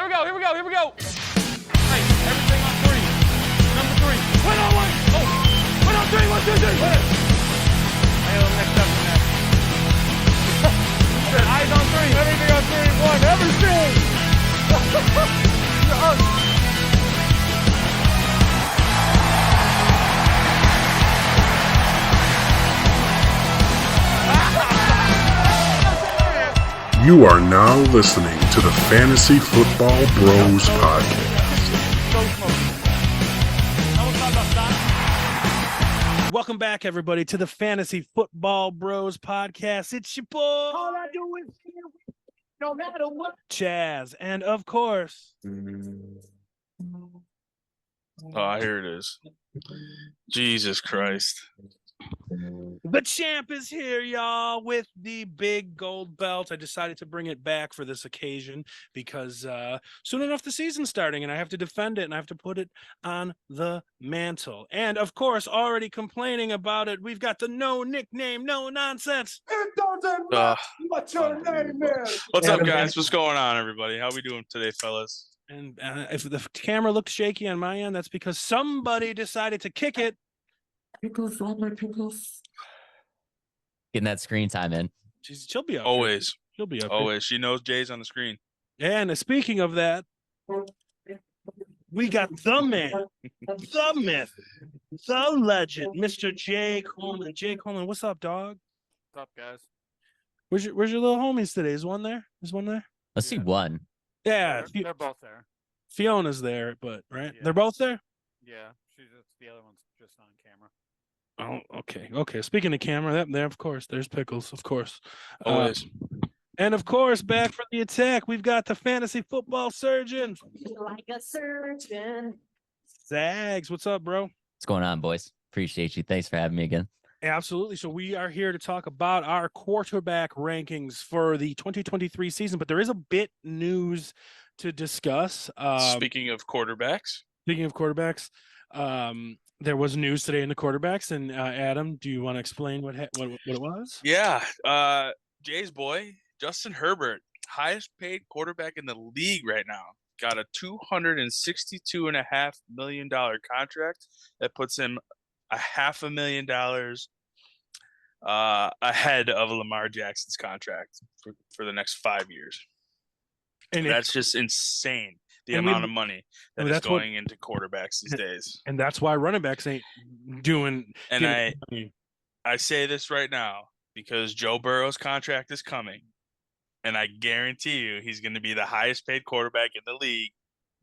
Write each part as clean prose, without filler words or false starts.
Here we go. Here we go. Here we go. Hey, everything on three. Number three. Win on one. Oh. Win on three. 1, 2, 3. Win it. I know the next step from that. Eyes on three. Everything on three. 1. Everything. You are now listening to the Fantasy Football Bros Podcast. Welcome back, everybody, to the Fantasy Football Bros Podcast. It's your boy, All I do is hear it, no matter what. Chaz, and of course, Oh, here it is. Jesus Christ. the champ is here, y'all, with the big gold belt. I decided to bring it back for this occasion because soon enough the season's starting and I have to defend it and I have to put it on the mantle. And of course, already complaining about it, we've got the no nickname, no nonsense. It doesn't matter what your name is. What's up, guys? What's going on, everybody? How we doing today, fellas? And if the camera looked shaky on my end, that's because somebody decided to kick it. Pickles, love my pickles. Getting that screen time in. She'll be up. Always. She'll be up. Always. She knows Jay's on the screen. And speaking of that, we got the man, the myth, the legend, Mr. Jay Coleman. Jay Coleman, what's up, dog? What's up, guys? Where's your little homies today? Is one there? Is one there? Let's see one. Yeah, They're both there. Fiona's there, but right? Yeah. They're both there? Yeah, the other one's just on camera. Oh, okay. Speaking of camera, there, of course, there's Pickles, of course. Always. And of course, back from the attack, we've got the fantasy football surgeon. Like a surgeon. Zags, what's up, bro? What's going on, boys? Appreciate you. Thanks for having me again. Absolutely. So we are here to talk about our quarterback rankings for the 2023 season, but there is a bit news to discuss. Speaking of quarterbacks. There was news today in the quarterbacks, and Adam, do you want to explain what it was? Yeah. Jay's boy, Justin Herbert, highest paid quarterback in the league right now. Got a $262.5 million contract that puts him $500,000 ahead of Lamar Jackson's contract for the next 5 years. And that's just insane. The amount of money that is going into quarterbacks these days. And that's why running backs ain't doing. And I say this right now because Joe Burrow's contract is coming. And I guarantee you he's going to be the highest paid quarterback in the league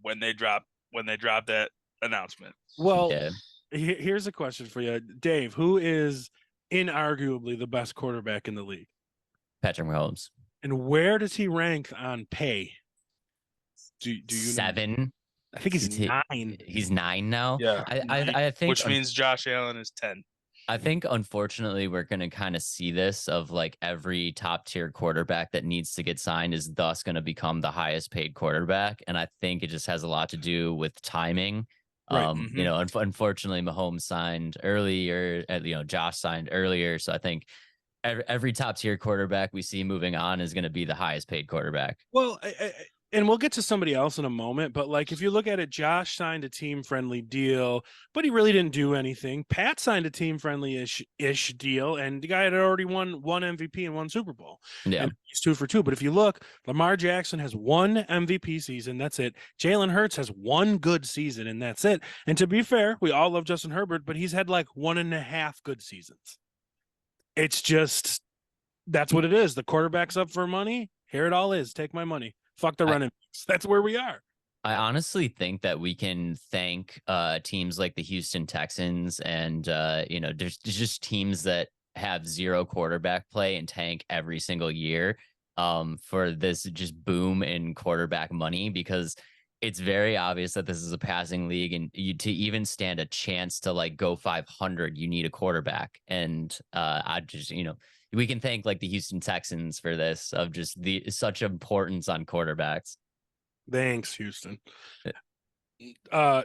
when they drop that announcement. Well, Yeah. Here's a question for you, Dave. Who is inarguably the best quarterback in the league? Patrick Mahomes. And where does he rank on pay? Do you know? 7. I think he's 9. He's 9 now. Yeah. I think, which means Josh Allen is 10. I think unfortunately we're going to kind of see this of like every top tier quarterback that needs to get signed is thus going to become the highest paid quarterback. And I think it just has a lot to do with timing. Right. You know, unfortunately Mahomes signed earlier, Josh signed earlier. So I think every top tier quarterback we see moving on is going to be the highest paid quarterback. Well, and we'll get to somebody else in a moment, but like if you look at it, Josh signed a team-friendly deal, but he really didn't do anything. Pat signed a team-friendly-ish deal, and the guy had already won 1 MVP and 1 Super Bowl. Yeah, and he's 2 for 2. But if you look, Lamar Jackson has 1 MVP season, that's it. Jalen Hurts has 1 good season, and that's it. And to be fair, we all love Justin Herbert, but he's had like 1.5 good seasons. It's just that's what it is. The quarterback's up for money. Here it all is. Take my money. Fuck the running backs. That's where we are. I honestly think that we can thank teams like the Houston Texans and there's just teams that have 0 quarterback play and tank every single year for this just boom in quarterback money, because it's very obvious that this is a passing league, and to even stand a chance to like go 500, you need a quarterback. And I just we can thank like the Houston Texans for this, of just such importance on quarterbacks. Thanks, Houston.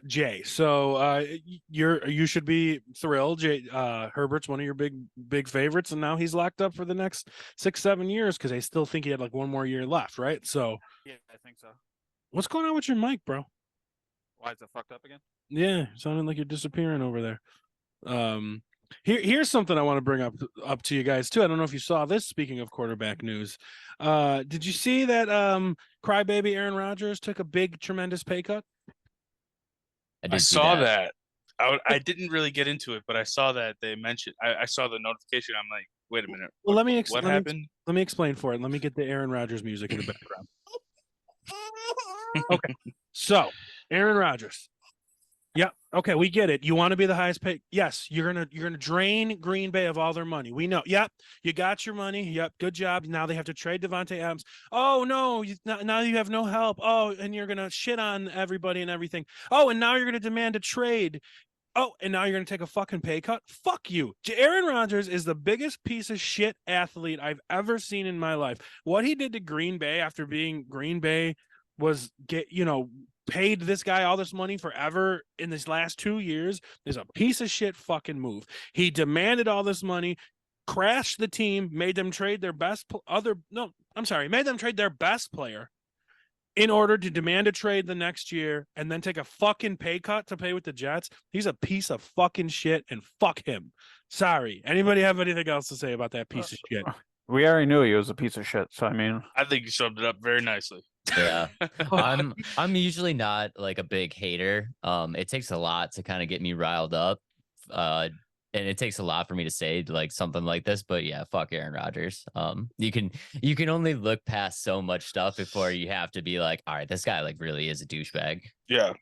Jay, so you should be thrilled. Jay, Herbert's one of your big favorites, and now he's locked up for the next 6-7 years because I still think he had like 1 more year left, right? So Yeah, I think so. What's going on with your mic, bro? Why is it fucked up again? Yeah, sounding like you're disappearing over there. Here's something I want to bring up to you guys too. I don't know if you saw this. Speaking of quarterback news, did you see that crybaby Aaron Rodgers took a big, tremendous pay cut? I I did see saw that. that. I didn't really get into it, but I saw that they mentioned. I saw the notification. I'm like, wait a minute. Well, What happened? let me explain for it. Let me get the Aaron Rodgers music in the background. Okay, so Aaron Rodgers. Yeah. Okay, we get it. You want to be the highest paid. Yes, you're gonna drain Green Bay of all their money. We know. Yep, you got your money. Yep, good job. Now they have to trade Devontae Adams. Oh no, now you have no help. Oh, and you're gonna shit on everybody and everything. Oh, and now you're gonna demand a trade. Oh, and now you're gonna take a fucking pay cut. Fuck you. Aaron Rodgers is the biggest piece of shit athlete I've ever seen in my life. What he did to Green Bay after being Green Bay was paid this guy all this money forever in this last 2 years is a piece of shit fucking move. He demanded all this money, crashed the team, made them trade their made them trade their best player in order to demand a trade the next year and then take a fucking pay cut to play with the Jets. He's a piece of fucking shit and fuck him. Sorry. Anybody have anything else to say about that piece of shit? We already knew he was a piece of shit. So I mean, I think you summed it up very nicely. Yeah. I'm usually not like a big hater. It takes a lot to kind of get me riled up. And it takes a lot for me to say like something like this, but yeah, fuck Aaron Rodgers. You can only look past so much stuff before you have to be like, all right, this guy like really is a douchebag. Yeah.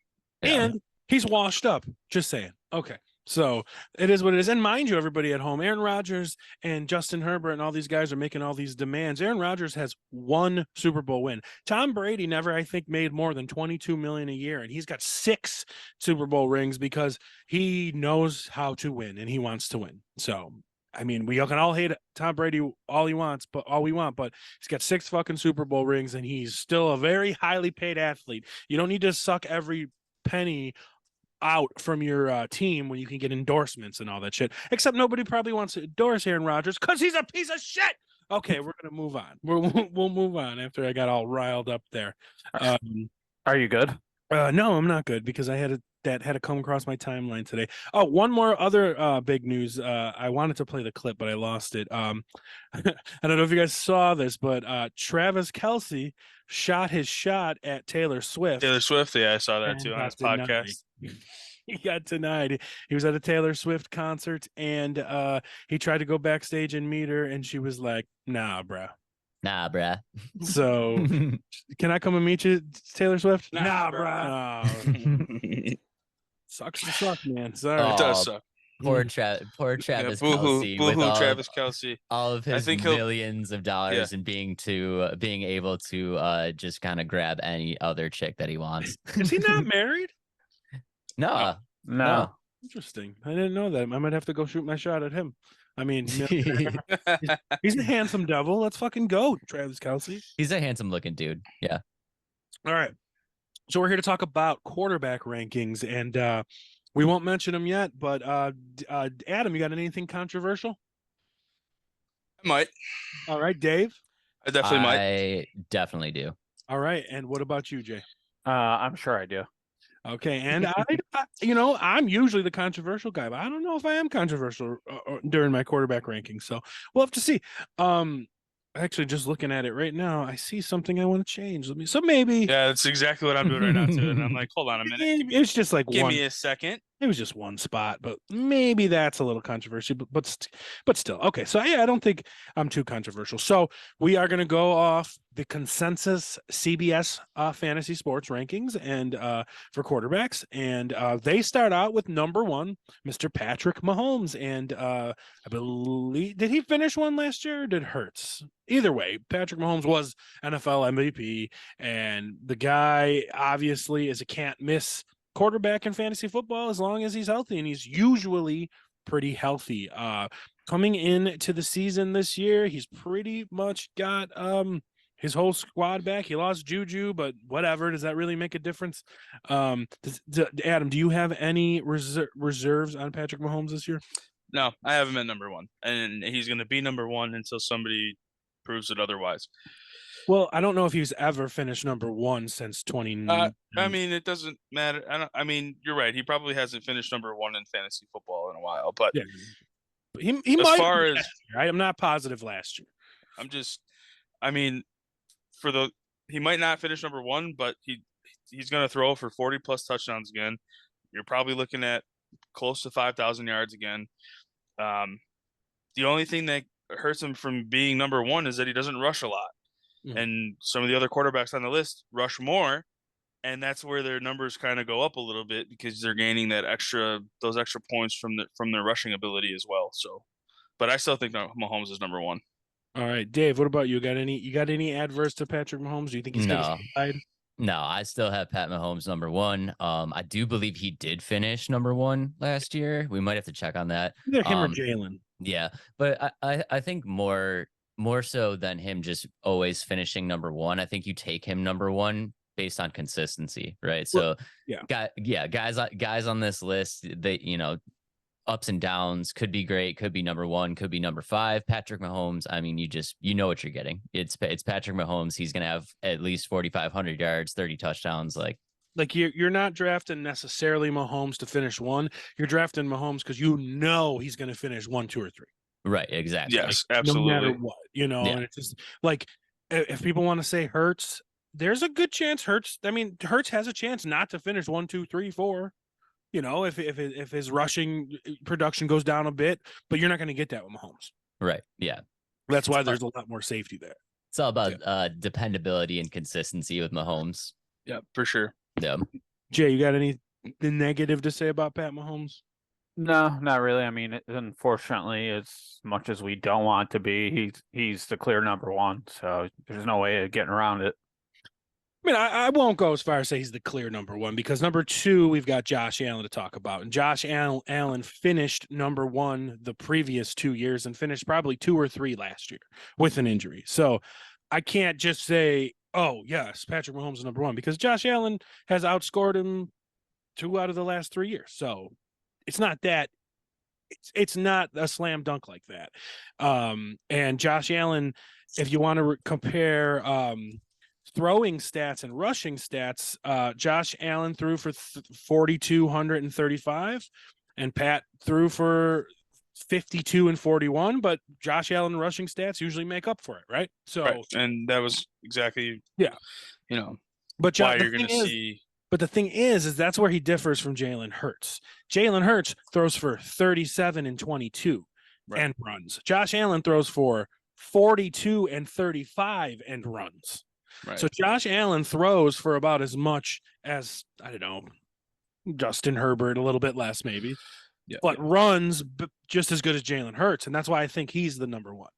And he's washed up. Just saying. Okay. So it is what it is. And mind you, everybody at home, Aaron Rodgers and Justin Herbert and all these guys are making all these demands. Aaron Rodgers has one Super Bowl win. Tom Brady never, I think, made more than $22 million a year. And he's got 6 Super Bowl rings because he knows how to win and he wants to win. So, I mean, we can all hate Tom Brady all we want, but he's got 6 fucking Super Bowl rings and he's still a very highly paid athlete. You don't need to suck every penny out from your team when you can get endorsements and all that shit. Except nobody probably wants to endorse Aaron Rodgers because he's a piece of shit. Okay, we're gonna move on. We'll move on after I got all riled up there. are you good? No, I'm not good because that had to come across my timeline today. Oh, one more other big news. I wanted to play the clip, but I lost it. I don't know if you guys saw this, but Travis Kelce shot his shot at Taylor Swift. Taylor Swift, yeah, I saw that and too on got his denied. podcast. He got denied. He was at a Taylor Swift concert and he tried to go backstage and meet her, and she was like, "Nah, bruh." Nah, bruh. So, can I come and meet you, Taylor Swift? Nah, bruh. Sucks to suck, man. Sorry. Oh, It does suck. Poor Travis Boo-hoo, Kelce boo-hoo, with Travis Kelce. all of I his think he'll- millions of dollars and being able to just kind of grab any other chick that he wants. Is he not married? No. No. Interesting. I didn't know that. I might have to go shoot my shot at him. I mean, he's a handsome devil. Let's fucking go, Travis Kelce. He's a handsome looking dude. Yeah. All right. So we're here to talk about quarterback rankings, and we won't mention them yet. But Adam, you got anything controversial? I might. All right, Dave. I definitely might. I definitely do. All right, and what about you, Jay? I'm sure I do. Okay, and I'm usually the controversial guy, but I don't know if I am controversial during my quarterback rankings. So we'll have to see. Actually, just looking at it right now, I see something I want to change. Maybe. Yeah, that's exactly what I'm doing right now too. And I'm like, hold on a minute. It's just like Give one. me a second. It was just one spot, but maybe that's a little controversial. But still, okay. So yeah, I don't think I'm too controversial. So we are going to go off the consensus CBS fantasy sports rankings and for quarterbacks, and they start out with number 1, Mr. Patrick Mahomes, and I believe did he finish one last year? Or did Hurts? Either way, Patrick Mahomes was NFL MVP, and the guy obviously is a can't miss quarterback in fantasy football as long as he's healthy, and he's usually pretty healthy. Coming into the season this year, he's pretty much got his whole squad back. He lost Juju, but whatever. Does that really make a difference? Adam, do you have any reserves on Patrick Mahomes this year? No, I have him at number 1, and he's going to be number 1 until somebody proves it otherwise. Well, I don't know if he's ever finished number one since 20. I mean, it doesn't matter. I mean, you're right. He probably hasn't finished number one in fantasy football in a while. But Yeah, he as might have far as last year. I'm not positive last year. I'm just, I mean, he might not finish number one, but he's going to throw for 40 plus touchdowns again. You're probably looking at close to 5,000 yards again. The only thing that hurts him from being number one is that he doesn't rush a lot. And some of the other quarterbacks on the list rush more, and that's where their numbers kind of go up a little bit because they're gaining those extra points from their rushing ability as well. So, but I still think Mahomes is number one. All right, Dave, what about you? You got any adverse to Patrick Mahomes? Do you think he's going to slide? No, I still have Pat Mahomes number one. I do believe he did finish number one last year. We might have to check on that. Either him or Jalen. Yeah, but I think more so than him just always finishing number one. I think you take him number one based on consistency, right? So guys on this list, they ups and downs, could be great, could be number one, could be number five. Patrick Mahomes, I mean, you know what you're getting. It's Patrick Mahomes. He's gonna have at least 4,500 yards, 30 touchdowns. Like you're not drafting necessarily Mahomes to finish one. You're drafting Mahomes because he's going to finish 1, 2, or 3. Right, exactly. Yes, absolutely. No matter what, and it's just like if people want to say Hurts, there's a good chance Hurts has a chance not to finish 1, 2, 3, 4. If his rushing production goes down a bit, but you're not going to get that with Mahomes. Right. Yeah. That's why there's a lot more safety there. It's all about dependability and consistency with Mahomes. Yeah, for sure. Yeah. Jay, you got anything negative to say about Pat Mahomes? No, not really. I mean, unfortunately, as much as we don't want to be, he's the clear number one. So there's no way of getting around it. I mean, I won't go as far as say he's the clear number one because number two, we've got Josh Allen to talk about. And Josh Allen finished number one the previous 2 years and finished probably 2 or 3 last year with an injury. So I can't just say, oh, yes, Patrick Mahomes is number one because Josh Allen has outscored him 2 out of the last 3 years. So it's not that. It's not a slam dunk like that. And Josh Allen, if you want to compare throwing stats and rushing stats, Josh Allen threw for 4,235 and Pat threw for 52 and 41, but Josh Allen rushing stats usually make up for it, right? So right. And that was exactly but why you're going to see. But the thing is that's where he differs from Jalen Hurts. Jalen Hurts throws for 37 and 22 and runs. Josh Allen throws for 42 and 35 and runs. Right. So Josh Allen throws for about as much as, I don't know, Justin Herbert, a little bit less maybe, but runs just as good as Jalen Hurts. And that's why I think he's the number one.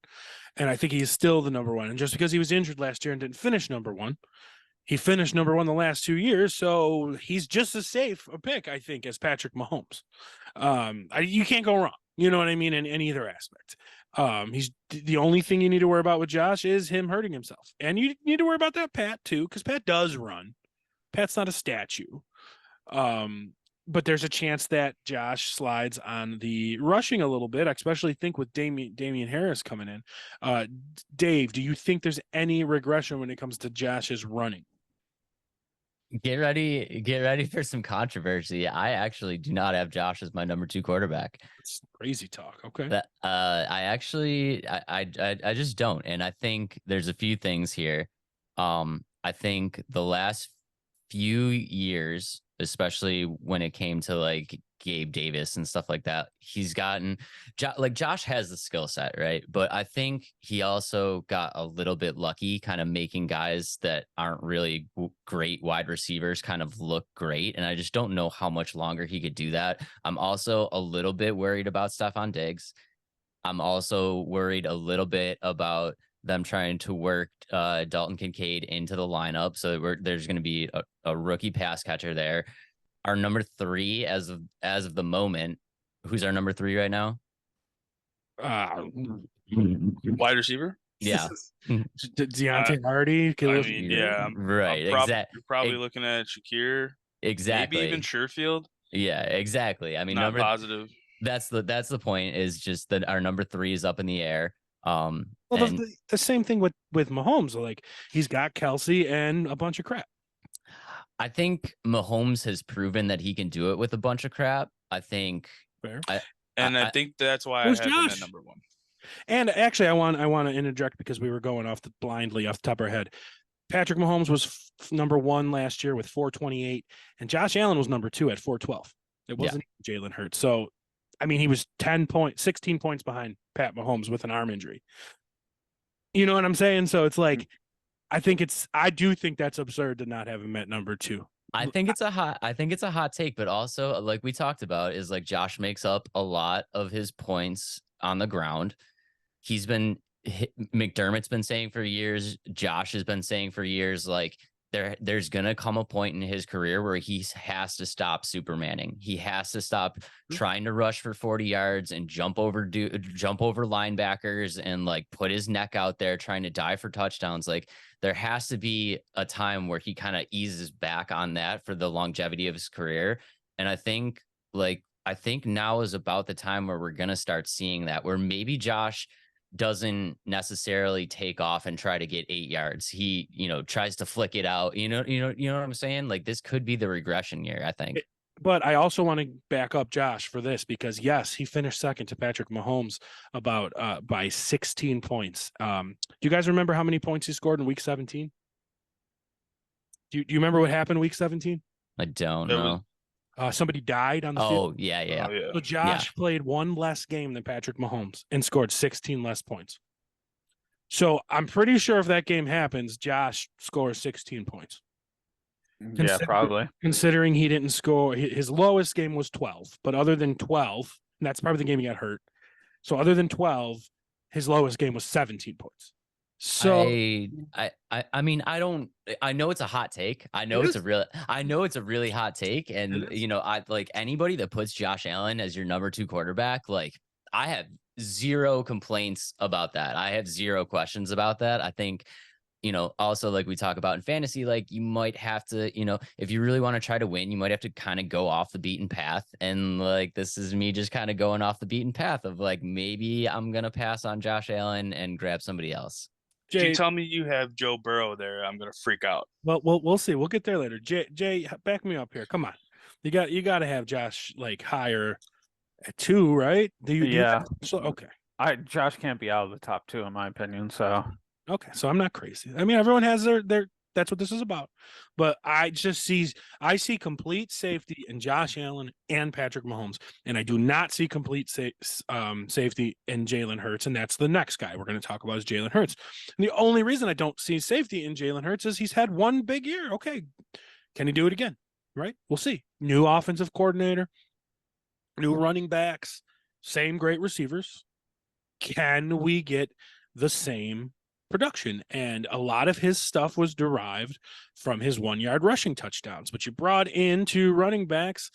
And I think he's still the number one. And just because he was injured last year and didn't finish number one, he finished number one the last 2 years. So he's just as safe a pick, I think, as Patrick Mahomes. You can't go wrong. You know what I mean? In either aspect. He's the only thing you need to worry about with Josh is him hurting himself. And you need to worry about that Pat too, because Pat does run. Pat's not a statue. But there's a chance that Josh slides on the rushing a little bit, I especially think with Damian Harris coming in. Dave, do you think there's any regression when it comes to Josh's running? Get ready for some controversy. I actually do not have Josh as my number 2 quarterback. It's crazy talk. Okay. I just don't. And I think there's a few things here. I think the last few years, especially when it came to like Gabe Davis and stuff like that, he's gotten Josh has the skill set, right? But I think he also got a little bit lucky kind of making guys that aren't really great wide receivers kind of look great. And I just don't know how much longer he could do that. I'm also a little bit worried about Stephon Diggs. I'm also worried a little bit about them trying to work Dalton Kincaid into the lineup. So there's going to be a rookie pass catcher there. Our number 3 as of the moment, who's our number 3 right now? Wide receiver? Yeah. Deontay Hardy. Right. You're probably looking at Shakir. Exactly. Maybe even Sherfield. Yeah, exactly. I mean, not positive. That's the point, is just that our number 3 is up in the air. Well, And the same thing with Mahomes. Like he's got Kelsey and a bunch of crap. I think Mahomes has proven that he can do it with a bunch of crap. I think Fair. And I think that's why I Where's have him at Josh? number 1. And actually, I want to interject because we were going blindly off the top of our head. Patrick Mahomes was number 1 last year with 428, and Josh Allen was number 2 at 412. It wasn't Jalen Hurts. So, I mean, he was 16 points behind Pat Mahomes with an arm injury. You know what I'm saying? So it's like, I do think that's absurd to not have him at number 2. I think it's a hot take, but also like we talked about is like Josh makes up a lot of his points on the ground. McDermott's been saying for years, Josh has been saying for years, like there's gonna come a point in his career where he has to stop Supermaning. He has to stop trying to rush for 40 yards and jump over linebackers and like put his neck out there trying to dive for touchdowns. Like there has to be a time where he kind of eases back on that for the longevity of his career. And I think now is about the time where we're gonna start seeing that, where maybe Josh doesn't necessarily take off and try to get 8 yards. He, tries to flick it out. You know what I'm saying? Like this could be the regression year, I think. But I also want to back up Josh for this because yes, he finished second to Patrick Mahomes by 16 points. Do you guys remember how many points he scored in week 17? Do you remember what happened in week 17? I don't know. Somebody died on the field. Yeah. Oh, yeah. So Josh played 1 less game than Patrick Mahomes and scored 16 less points. So I'm pretty sure if that game happens, Josh scores 16 points. Yeah, probably. Considering he didn't score, his lowest game was 12. But other than 12, and that's probably the game he got hurt. So other than 12, his lowest game was 17 points. So I mean, I know it's a hot take. I know it's a really hot take. And I like anybody that puts Josh Allen as your number 2 quarterback, like I have zero complaints about that. I have zero questions about that. I think, also like we talk about in fantasy, like you might have to, if you really want to try to win, you might have to kind of go off the beaten path. And like, this is me just kind of going off the beaten path of like, maybe I'm going to pass on Josh Allen and grab somebody else. If you tell me you have Joe Burrow there, I'm gonna freak out. Well, we'll see. We'll get there later. Jay, back me up here. Come on, you got to have Josh like higher at 2, right? Yeah. Okay. Josh can't be out of the top 2 in my opinion. So okay, so I'm not crazy. I mean, everyone has their. That's what this is about. But I see complete safety in Josh Allen and Patrick Mahomes, and I do not see complete safety in Jalen Hurts, and that's the next guy we're going to talk about is Jalen Hurts. And the only reason I don't see safety in Jalen Hurts is he's had 1 big year. Okay, can he do it again? Right? We'll see. New offensive coordinator, new running backs, same great receivers. Can we get the same production? And a lot of his stuff was derived from his 1-yard rushing touchdowns, but you brought in 2 running backs.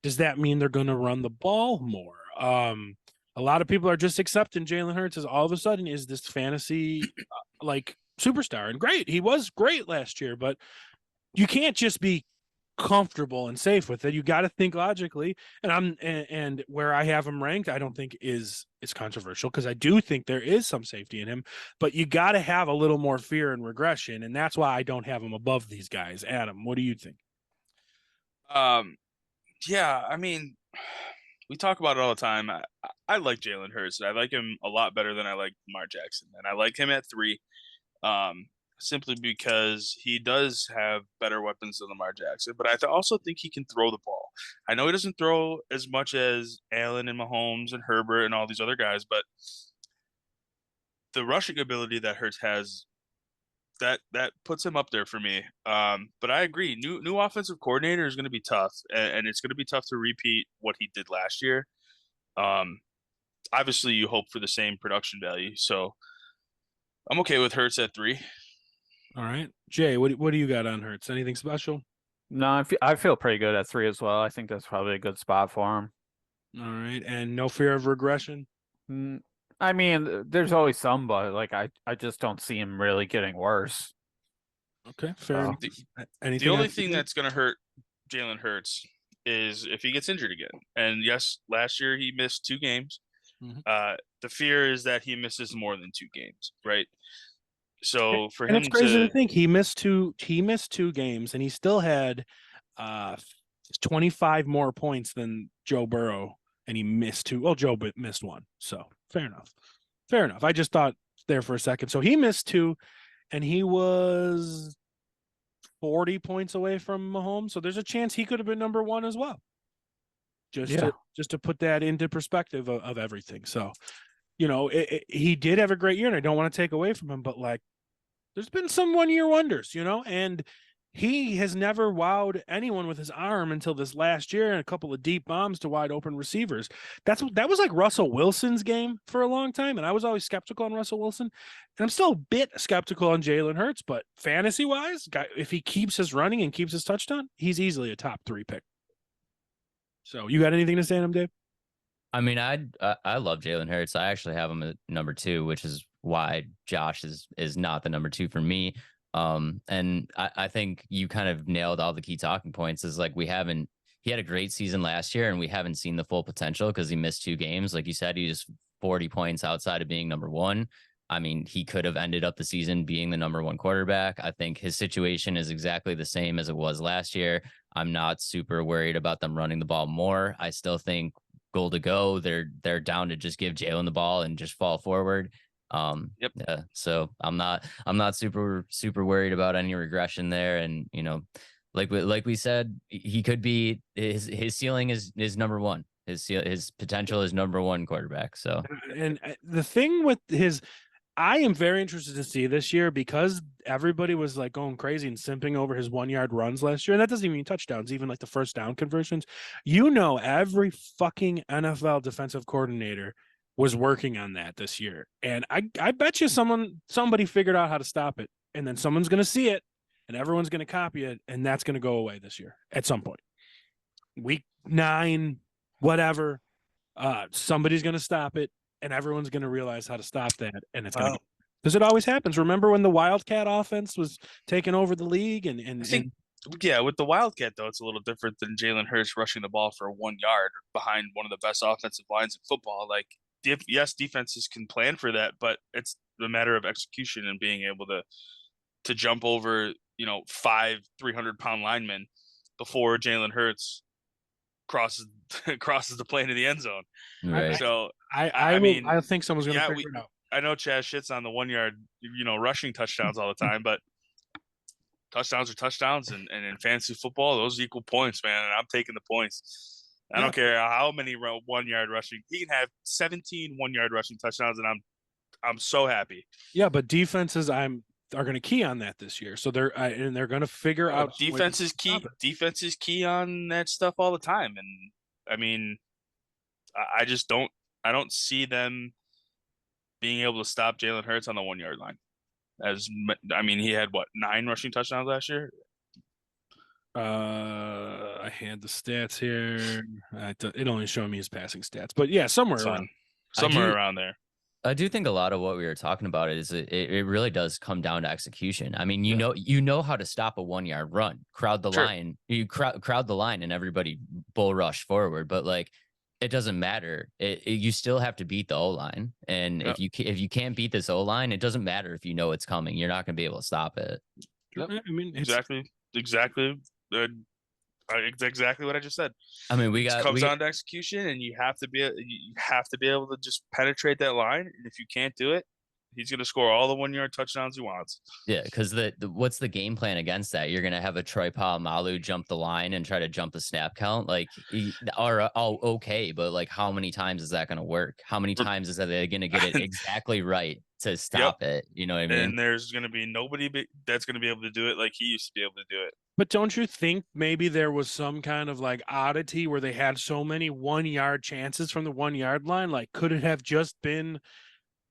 Does that mean they're going to run the ball more? A lot of people are just accepting Jalen Hurts as all of a sudden is this fantasy like superstar, and great. He was great last year, but you can't just be comfortable and safe with it. You got to think logically. And where I have him ranked, I don't think is controversial because I do think there is some safety in him, but you got to have a little more fear and regression, and that's why I don't have him above these guys. Adam, what do you think? Yeah, I mean, we talk about it all the time. I like Jalen Hurts. I like him a lot better than I like Lamar Jackson, and I like him at 3. Simply because he does have better weapons than Lamar Jackson, but I also think he can throw the ball. I know he doesn't throw as much as Allen and Mahomes and Herbert and all these other guys, but the rushing ability that Hurts has, that puts him up there for me. But I agree, new offensive coordinator is going to be tough, and it's going to be tough to repeat what he did last year. Obviously, you hope for the same production value, so I'm okay with Hurts at 3. All right, Jay, what do you got on Hurts? Anything special? No, I feel pretty good at 3 as well. I think that's probably a good spot for him. All right, and no fear of regression? I mean, there's always some, but like I just don't see him really getting worse. Okay, fair enough. The only thing that's going to hurt Jalen Hurts is if he gets injured again. And yes, last year he missed 2 games. The fear is that he misses more than 2 games, right? So for And it's him crazy to to think he missed two games and he still had 25 more points than Joe Burrow, and he missed 2. Well, Joe missed 1. So fair enough. Fair enough. I just thought there for a second. So he missed 2 and he was 40 points away from Mahomes. So there's a chance he could have been number 1 as well. Just to put that into perspective of everything. So, you know, he did have a great year, and I don't want to take away from him, but like, there's been some 1-year wonders, you know, and he has never wowed anyone with his arm until this last year, and a couple of deep bombs to wide open receivers. That was like Russell Wilson's game for a long time, and I was always skeptical on Russell Wilson, and I'm still a bit skeptical on Jalen Hurts, but fantasy wise, if he keeps his running and keeps his touchdown, he's easily a top 3 pick. So you got anything to say on him, Dave? I mean, I love Jalen Hurts. I actually have him at number 2, which is why Josh is not the number 2 for me. And I think you kind of nailed all the key talking points. Is like he had a great season last year, and we haven't seen the full potential because he missed 2 games. Like you said, he was 40 points outside of being number 1. I mean, he could have ended up the season being the number 1 quarterback. I think his situation is exactly the same as it was last year. I'm not super worried about them running the ball more. I still think goal to go, they're down to just give Jalen the ball and just fall forward. Yep. Yeah, so I'm not super worried about any regression there. And you know, like we said, he could be his ceiling is number 1. His potential is number 1 quarterback. So, and the thing with I am very interested to see this year, because everybody was like going crazy and simping over his 1-yard runs last year. And that doesn't even mean touchdowns, even like the first down conversions. You know, every fucking NFL defensive coordinator was working on that this year. And I bet you somebody figured out how to stop it. And then someone's going to see it and everyone's going to copy it. And that's going to go away this year at some point. Week 9, whatever, somebody's going to stop it. And everyone's going to realize how to stop that, and it's going to, because it always happens. Remember when the Wildcat offense was taking over the league, and I think, yeah, with the Wildcat though, it's a little different than Jalen Hurts rushing the ball for 1 yard behind one of the best offensive lines in football. Like, yes, defenses can plan for that, but it's a matter of execution and being able to jump over, you know, 5 300-pound linemen before Jalen Hurts crosses the plane to the end zone. right. So I mean, I think someone's going to figure it out. I know Chaz shits on the 1-yard, you know, rushing touchdowns all the time, but touchdowns are touchdowns, and in fantasy football, those equal points, man. And I'm taking the points. I don't care how many 1-yard rushing. He can have 17 1-yard rushing touchdowns, and I'm so happy. Yeah, but defenses are going to key on that this year, so they're going to figure out defense is key. Defense is key on that stuff all the time, and I mean, I just don't. I don't see them being able to stop Jalen Hurts on the 1-yard line. He had 9 rushing touchdowns last year. I had the stats here. It only showed me his passing stats, but yeah, somewhere around there. I do think a lot of what we were talking about is it really does come down to execution. I mean, you know how to stop a 1-yard run, crowd the line, you crowd the line, and everybody bull rush forward. But like, it doesn't matter. You still have to beat the O-line, and if you can't beat this O-line, it doesn't matter if you know it's coming. You're not going to be able to stop it. Yep. I mean, exactly. Exactly what I just said. I mean, it comes down to execution, and you have to be able to just penetrate that line. And if you can't do it, he's going to score all the 1-yard touchdowns he wants. Yeah, because what's the game plan against that? You're going to have a Troy Polamalu jump the line and try to jump the snap count, okay, but like, how many times is that going to work? How many times is that they're going to get it exactly right to stop it? You know what I mean? And there's going to be nobody that's going to be able to do it like he used to be able to do it. But don't you think maybe there was some kind of like oddity where they had so many 1-yard chances from the 1-yard line? Like, could it have just been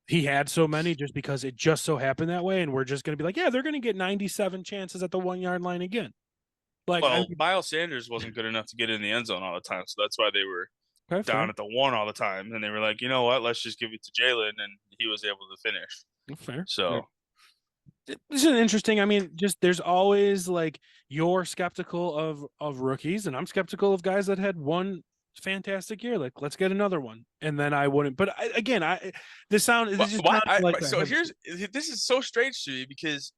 he had so many just because it just so happened that way, and we're just going to be like, yeah, they're going to get 97 chances at the 1-yard line again? Like, Miles Sanders wasn't good enough to get in the end zone all the time, so that's why they were down at the 1 all the time, and they were like, you know what, let's just give it to Jalen, and he was able to finish. Fair. So this is interesting. I mean, just there's always like, you're skeptical of rookies, and I'm skeptical of guys that had one fantastic year. Like, let's get another one. And then I wouldn't. But this just Why? sounds like So this is so strange to me because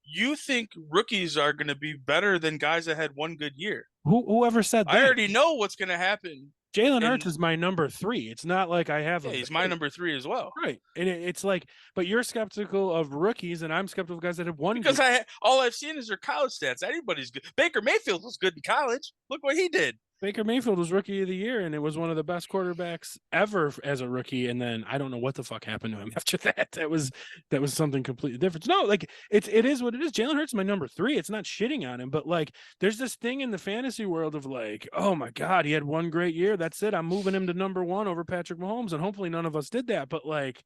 you think rookies are going to be better than guys that had one good year. Whoever said that? I already know what's going to happen. Jalen Hurts is my number 3. It's not like I have him. He's my number 3 as well. Right. And it's like, but you're skeptical of rookies, and I'm skeptical of guys that have won. Because all I've seen is their college stats. Anybody's good. Baker Mayfield was good in college. Look what he did. Baker Mayfield was rookie of the year, and it was one of the best quarterbacks ever as a rookie. And then I don't know what the fuck happened to him after that. That was something completely different. No, like it is what it is. Jalen Hurts is my number 3. It's not shitting on him, but like there's this thing in the fantasy world of like, oh my God, he had one great year. That's it. I'm moving him to number 1 over Patrick Mahomes, and hopefully none of us did that. But like,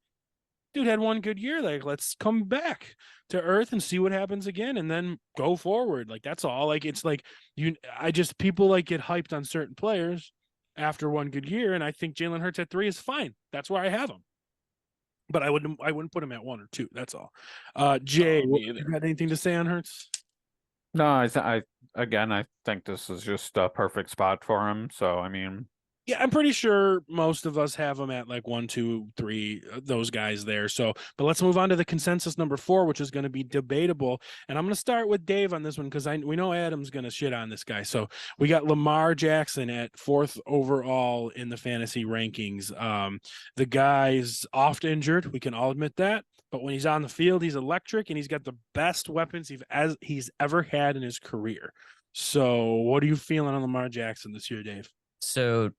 dude had one good year. Like, let's come back to earth and see what happens again, and then go forward. Like, that's all. Like, it's like people like get hyped on certain players after one good year, and I think Jalen Hurts at 3 is fine. That's where I have him. But I wouldn't put him at 1 or 2. That's all. Jay, you got anything to say on Hurts? No, I think this is just a perfect spot for him. So I mean, yeah, I'm pretty sure most of us have them at like 1, 2, 3, those guys there. So, but let's move on to the consensus number 4, which is going to be debatable. And I'm going to start with Dave on this one because we know Adam's going to shit on this guy. So we got Lamar Jackson at 4th overall in the fantasy rankings. The guy's oft injured. We can all admit that. But when he's on the field, he's electric, and he's got the best weapons he's ever had in his career. So what are you feeling on Lamar Jackson this year, Dave? So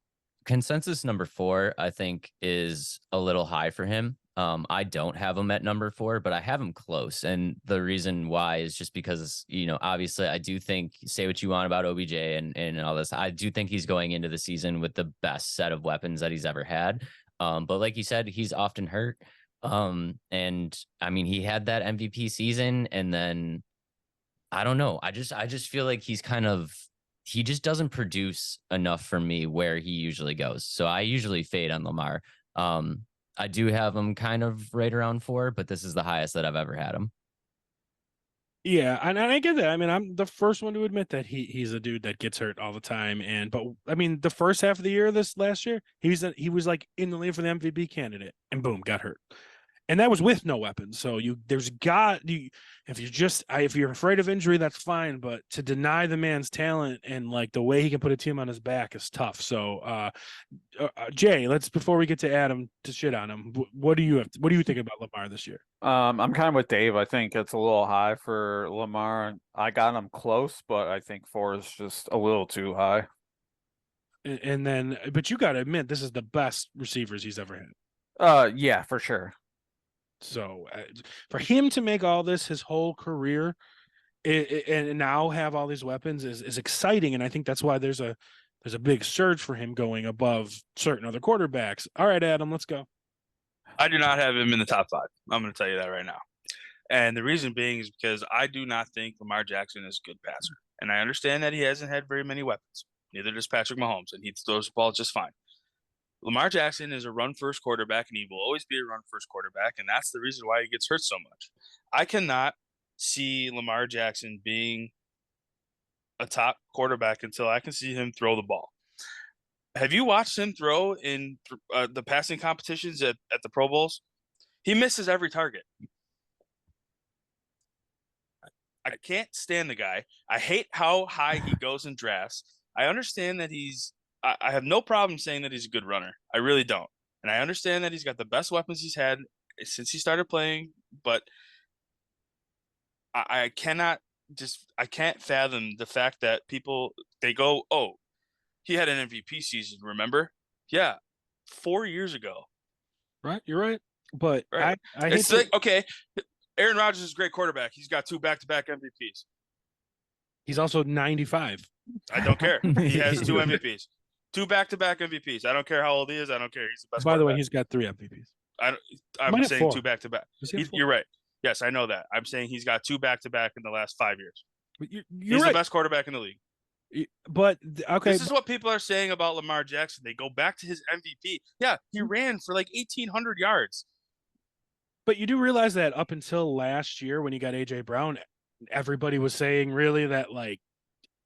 consensus number 4, I think, is a little high for him. I don't have him at number 4, but I have him close. And the reason why is just because, obviously I do think, say what you want about OBJ and all this, I do think he's going into the season with the best set of weapons that he's ever had. But like you said, he's often hurt. And I mean, he had that MVP season, and then I don't know. I just feel like he just doesn't produce enough for me where he usually goes. So I usually fade on Lamar. I do have him kind of right around 4, but this is the highest that I've ever had him. Yeah, and I get that. I mean, I'm the first one to admit that he's a dude that gets hurt all the time. But I mean, the first half of the year, this last year, he was like in the lead for the MVP candidate, and boom, got hurt. And that was with no weapons. So if you're afraid of injury, that's fine. But to deny the man's talent and like the way he can put a team on his back is tough. So, Jay, before we get to Adam to shit on him, what do you think about Lamar this year? I'm kind of with Dave. I think it's a little high for Lamar. I got him close, but I think 4 is just a little too high. And then, but you got to admit, this is the best receivers he's ever had. Yeah, for sure. So for him to make all this his whole career and now have all these weapons is exciting. And I think that's why there's a big surge for him going above certain other quarterbacks. All right, Adam, let's go. I do not have him in the top 5. I'm going to tell you that right now. And the reason being is because I do not think Lamar Jackson is a good passer. And I understand that he hasn't had very many weapons. Neither does Patrick Mahomes, and he throws the ball just fine. Lamar Jackson is a run-first quarterback, and he will always be a run-first quarterback, and that's the reason why he gets hurt so much. I cannot see Lamar Jackson being a top quarterback until I can see him throw the ball. Have you watched him throw in the passing competitions at the Pro Bowls? He misses every target. I can't stand the guy. I hate how high he goes in drafts. I understand that I have no problem saying that he's a good runner. I really don't. And I understand that he's got the best weapons he's had since he started playing, but I can't fathom the fact that they go, oh, he had an MVP season, remember? Yeah, 4 years ago. Right, you're right. But right. It's like, okay, Aaron Rodgers is a great quarterback. He's got 2 back-to-back MVPs. He's also 95. I don't care. He has 2 MVPs. 2 back-to-back MVPs. I don't care how old he is. I don't care. He's the best. By the way, he's got 3 MVPs. I'm saying 4. 2 back-to-back. You're right. Yes, I know that. I'm saying he's got 2 back-to-back in the last 5 years. He's right. The best quarterback in the league. But okay, this is what people are saying about Lamar Jackson. They go back to his MVP. Yeah, he ran for like 1,800 yards. But you do realize that up until last year when you got AJ Brown, everybody was saying really that like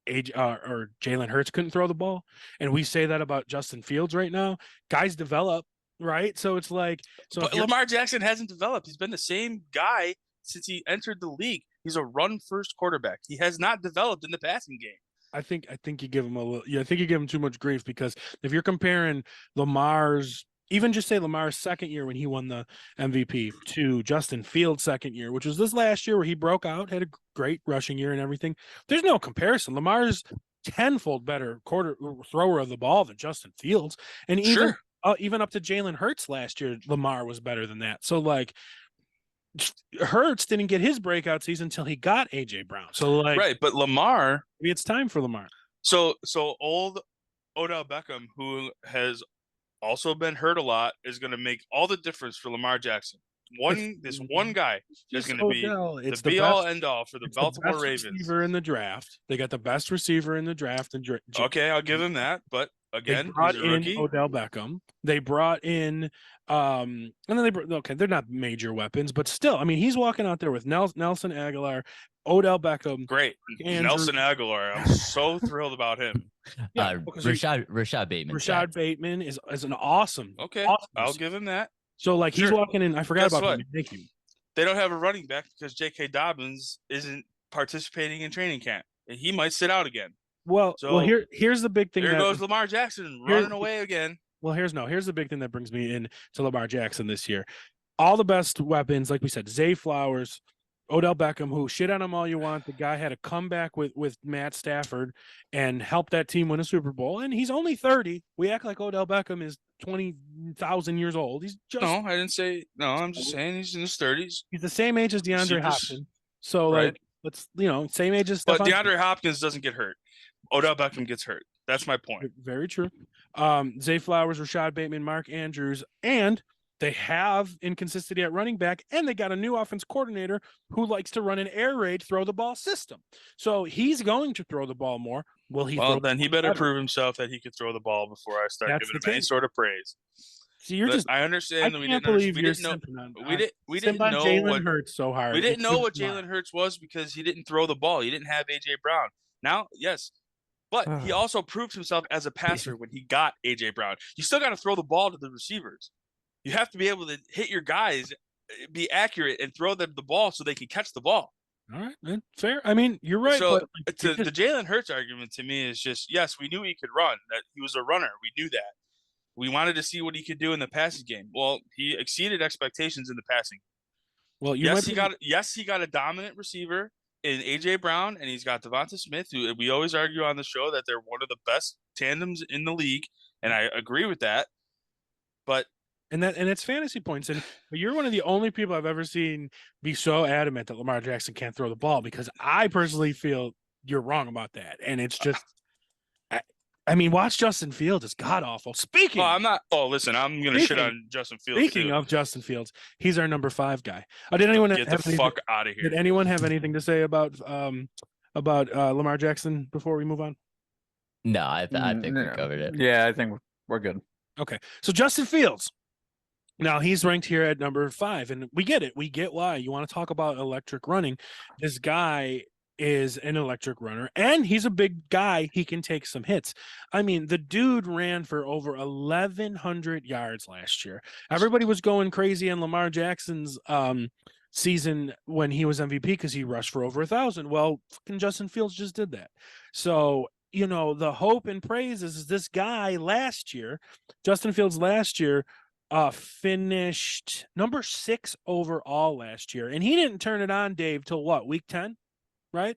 or Jalen Hurts couldn't throw the ball, and we say that about Justin Fields right now. Guys develop, right? So it's like, so but Lamar Jackson hasn't developed. He's been the same guy since he entered the league. He's a run-first quarterback. He has not developed in the passing game. I think you give him a little. Yeah, I think you give him too much grief, because if you're comparing Lamar's, even just say Lamar's second year when he won the MVP to Justin Fields' second year, which was this last year where he broke out, had a great rushing year and everything. There's no comparison. Lamar's tenfold better thrower of the ball than Justin Fields, and even up to Jalen Hurts last year, Lamar was better than that. So like, Hurts didn't get his breakout season until he got AJ Brown. So like, right, but Lamar, maybe it's time for Lamar. So old Odell Beckham, who has also been hurt a lot, is going to make all the difference for Lamar Jackson. This one guy is going to be the be all end all for the Baltimore Ravens. Receiver in the draft. They got the best receiver in the draft. Okay, I'll give him that. But again, they brought he's a rookie. in Odell Beckham. They brought in and then they're not major weapons, but still, I mean, he's walking out there with Nelson Aguilar, Odell Beckham. Great. Nelson Aguilar. I'm so thrilled about him. Yeah, Rashad Bateman. Rashad Bateman is an awesome. Okay, awesome I'll give him that. So like, he's walking in. I forgot about him. Thank you. They don't have a running back because J.K. Dobbins isn't participating in training camp, and he might sit out again. Well, here's the big thing. There goes Lamar Jackson running away again. Well, here's the big thing that brings me in to Lamar Jackson this year. All the best weapons, like we said, Zay Flowers, Odell Beckham, who shit on him all you want. The guy had a comeback with Matt Stafford and helped that team win a Super Bowl. And he's only 30. We act like Odell Beckham is 20,000 years old. He's just no. I didn't say no. I'm just saying he's in his 30s. He's the same age as DeAndre Hopkins. So right. Like, let's same age as. But DeAndre Hopkins doesn't get hurt. Odell Beckham gets hurt. That's my point. Very true. Zay Flowers, Rashad Bateman, Mark Andrews, and they have inconsistency at running back, and they got a new offense coordinator who likes to run an air raid, throw the ball system. So he's going to throw the ball more. Will he? Well, then he better prove himself that he could throw the ball before I start giving him any sort of praise. See, I understand that we didn't know Jalen Hurts so hard. We didn't know what Jalen Hurts was because he didn't throw the ball. He didn't have AJ Brown. Now, yes. But he also proved himself as a passer when he got AJ Brown. You still got to throw the ball to the receivers. You have to be able to hit your guys, be accurate, and throw them the ball so they can catch the ball. All right, fair. I mean, you're right. So the Jalen Hurts argument to me is just, yes, we knew he could run, that he was a runner. We knew that. We wanted to see what he could do in the passing game. Well, he exceeded expectations in the passing. Well, he got a dominant receiver in AJ Brown, and he's got Devonta Smith, who we always argue on the show that they're one of the best tandems in the league, and I agree with that. But and it's fantasy points, but you're one of the only people I've ever seen be so adamant that Lamar Jackson can't throw the ball, because I personally feel you're wrong about that, and it's just. I mean, watch Justin Fields. It's god awful. Speaking. I'm not. Oh, listen, I'm gonna shit on Justin Fields. Speaking of Justin Fields, he's our number 5 guy. Did anyone get the fuck out of here? Did anyone have anything to say about Lamar Jackson before we move on? No, I think we covered it. Yeah, I think we're good. Okay, so Justin Fields. Now he's ranked here at number 5, and we get it. We get why you want to talk about electric running. This guy is an electric runner, and he's a big guy. He can take some hits. I mean, the dude ran for over 1,100 yards last year. Everybody was going crazy on Lamar Jackson's season when he was MVP because he rushed for over 1,000. Well, fucking Justin Fields just did that. So, the hope and praise is this guy last year, Justin Fields last year, finished number 6 overall last year, and he didn't turn it on, Dave, till what, week 10? Right?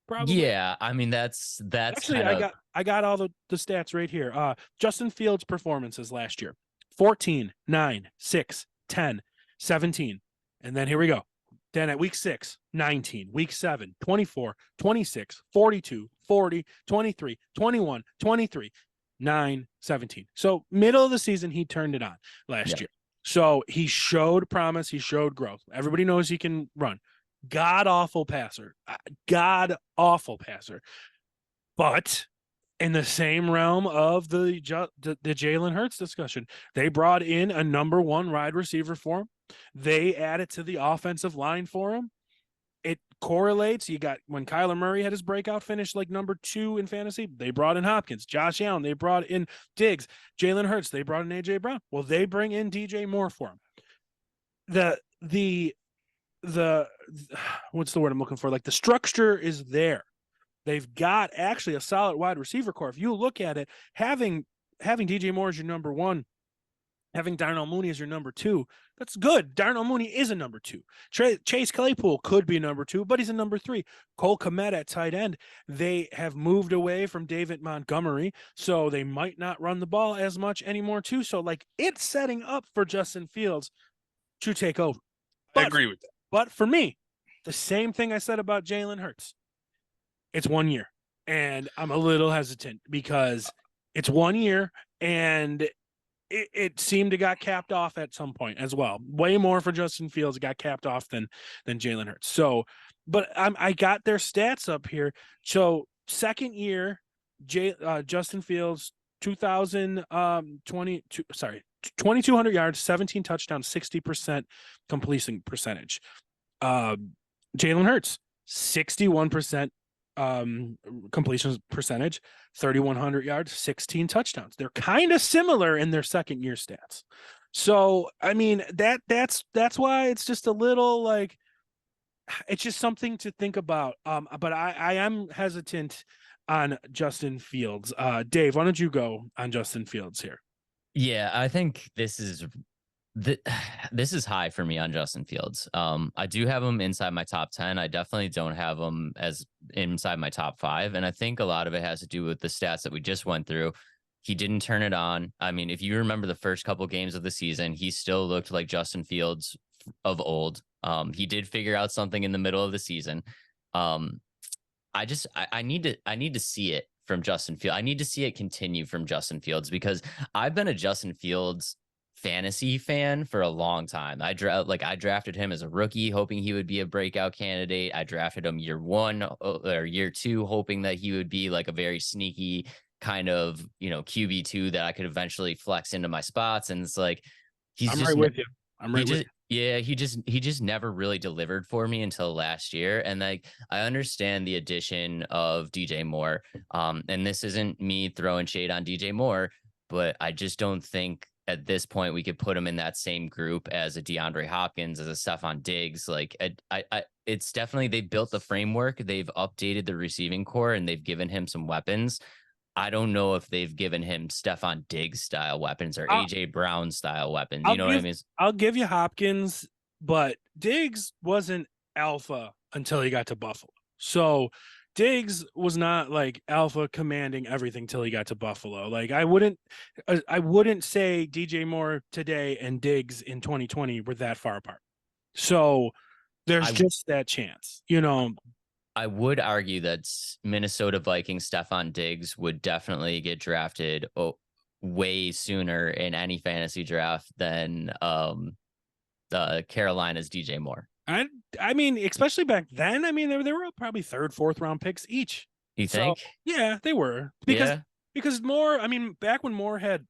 Probably. Yeah, I mean that's actually I got all the stats right here. Justin Fields' performances last year: 14, 9, 6, 10, 17. And then here we go. Then at week 6, 19, week 7, 24, 26, 42, 40, 23, 21, 23, 9, 17. So middle of the season, he turned it on last year. So he showed promise, he showed growth. Everybody knows he can run. God-awful passer. But in the same realm of the Jalen Hurts discussion, they brought in a number 1 wide receiver for him. They added to the offensive line for him. It correlates. You got when Kyler Murray had his breakout finish like number 2 in fantasy, they brought in Hopkins. Josh Allen, they brought in Diggs. Jalen Hurts, they brought in AJ Brown. Well, they bring in DJ Moore for him. The what's the word I'm looking for? Like the structure is there. They've got actually a solid wide receiver core. If you look at it, having DJ Moore as your number 1, having Darnell Mooney as your number 2, that's good. Darnell Mooney is a number 2. Chase Claypool could be number 2, but he's a number 3. Cole Kmet at tight end. They have moved away from David Montgomery, so they might not run the ball as much anymore too. So like it's setting up for Justin Fields to take over. I agree with that. But for me, the same thing I said about Jalen Hurts. It's 1 year, and I'm a little hesitant because it's 1 year, and it seemed to got capped off at some point as well. Way more for Justin Fields got capped off than Jalen Hurts. So, but I got their stats up here. So second year, Justin Fields, 2,200 yards, 17 touchdowns, 60% completion percentage. Jalen Hurts, 61% completion percentage, 3,100 yards, 16 touchdowns. They're kind of similar in their second year stats. So, I mean, that's why it's just a little like, it's just something to think about. But I am hesitant on Justin Fields. Dave, why don't you go on Justin Fields here? Yeah, I think this is high for me on Justin Fields. I do have him inside my top 10. I definitely don't have him as inside my top 5. And I think a lot of it has to do with the stats that we just went through. He didn't turn it on. I mean, if you remember the first couple games of the season, he still looked like Justin Fields of old. He did figure out something in the middle of the season. I need to see it from Justin Fields. I need to see it continue from Justin Fields because I've been a Justin Fields fantasy fan for a long time. I drafted him as a rookie, hoping he would be a breakout candidate. I drafted him year 1 or year 2, hoping that he would be like a very sneaky kind of, QB2 that I could eventually flex into my spots. And it's like, I'm right with you. Yeah, he just never really delivered for me until last year. And like, I understand the addition of DJ Moore. And this isn't me throwing shade on DJ Moore, but I just don't think at this point we could put him in that same group as a DeAndre Hopkins, as a Stephon Diggs. Like it's definitely, they built the framework, they've updated the receiving core, and they've given him some weapons. I don't know if they've given him Stephon Diggs style weapons or AJ Brown style weapons. You know what I mean? I'll give you Hopkins, but Diggs wasn't alpha until he got to Buffalo. So Diggs was not like alpha commanding everything till he got to Buffalo. Like I wouldn't say DJ Moore today and Diggs in 2020 were that far apart. So there's just that chance, I would argue that Minnesota Vikings Stephon Diggs would definitely get drafted way sooner in any fantasy draft than Carolina's DJ Moore. I mean, especially back then. I mean, they were probably 3rd, 4th round picks each. You think? Yeah, they were because Moore. I mean, back when Moore had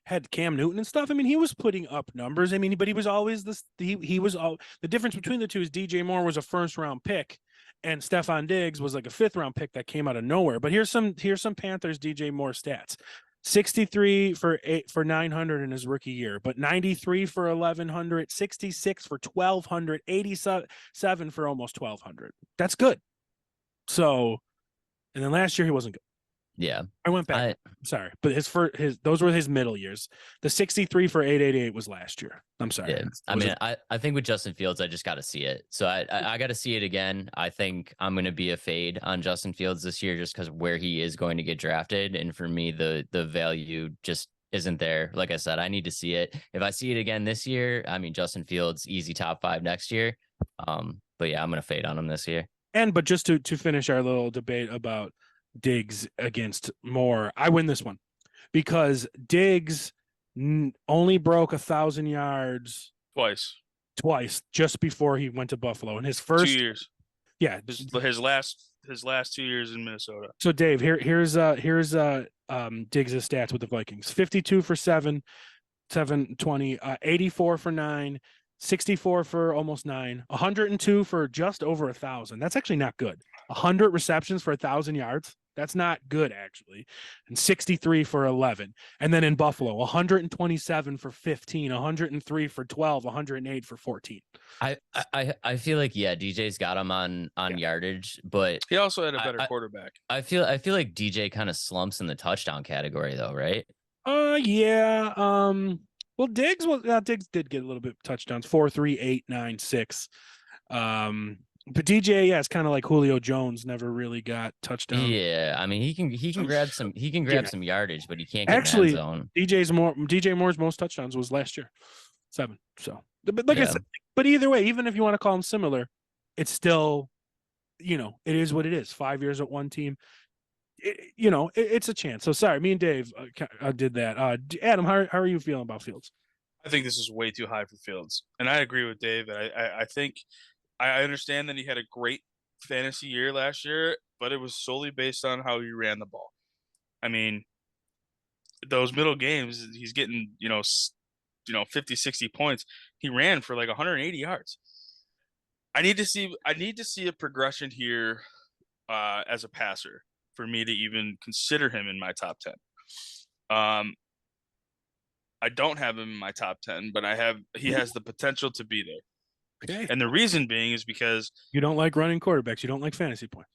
had Cam Newton and stuff. I mean, he was putting up numbers. I mean, but he was always the difference between the two is DJ Moore was a 1st round pick and Stephon Diggs was like a 5th round pick that came out of nowhere. But here's some Panthers DJ Moore stats. 63 for 900 in his rookie year, but 93 for 1,100, 66 for 1,200, 87 for almost 1,200. That's good. So, and then last year he wasn't good. Yeah, I went back. Sorry, but those were his middle years. The 63 for 888 was last year. I'm sorry. Yeah. I think with Justin Fields, I just got to see it. So I got to see it again. I think I'm going to be a fade on Justin Fields this year just because where he is going to get drafted, and for me, the value just isn't there. Like I said, I need to see it. If I see it again this year, I mean, Justin Fields easy top 5 next year. But yeah, I'm going to fade on him this year. But just to finish our little debate about Diggs against Moore, I win this one because Diggs only broke 1,000 yards twice just before he went to Buffalo in his first 2 years. Yeah, his last 2 years in Minnesota. So Dave, here's Diggs' stats with the Vikings: 52 for 720, 84 for 9, 64 for almost 9, 102 for just over 1,000. That's actually not good. 100 receptions for 1,000 yards. That's not good, actually. And 63 for 11. And then in Buffalo, 127 for 15, 103 for 12, 108 for 14. I feel like DJ's got him on yardage, but He also had a better quarterback. I feel like DJ kind of slumps in the touchdown category though, right? Yeah. Well, Diggs did get a little bit of touchdowns. 4, 3, 8, 9, 6. But DJ, it's kind of like Julio Jones, never really got touchdowns. Yeah, I mean he can grab some some yardage, but he can't get actually in the end zone. DJ Moore's most touchdowns was last year, 7. So, but like I said, but either way, even if you want to call them similar, it's still, it is what it is. 5 years at one team. It's a chance. So sorry, me and Dave did that. Adam, how are you feeling about Fields? I think this is way too high for Fields, and I agree with Dave. I think I understand that he had a great fantasy year last year, but it was solely based on how he ran the ball. I mean, those middle games, he's getting 50, 60 points. He ran for like 180 yards. I need to see a progression here as a passer for me to even consider him in my top 10. I don't have him in my top 10, but he has the potential to be there. Okay. And the reason being is because you don't like running quarterbacks. You don't like fantasy points.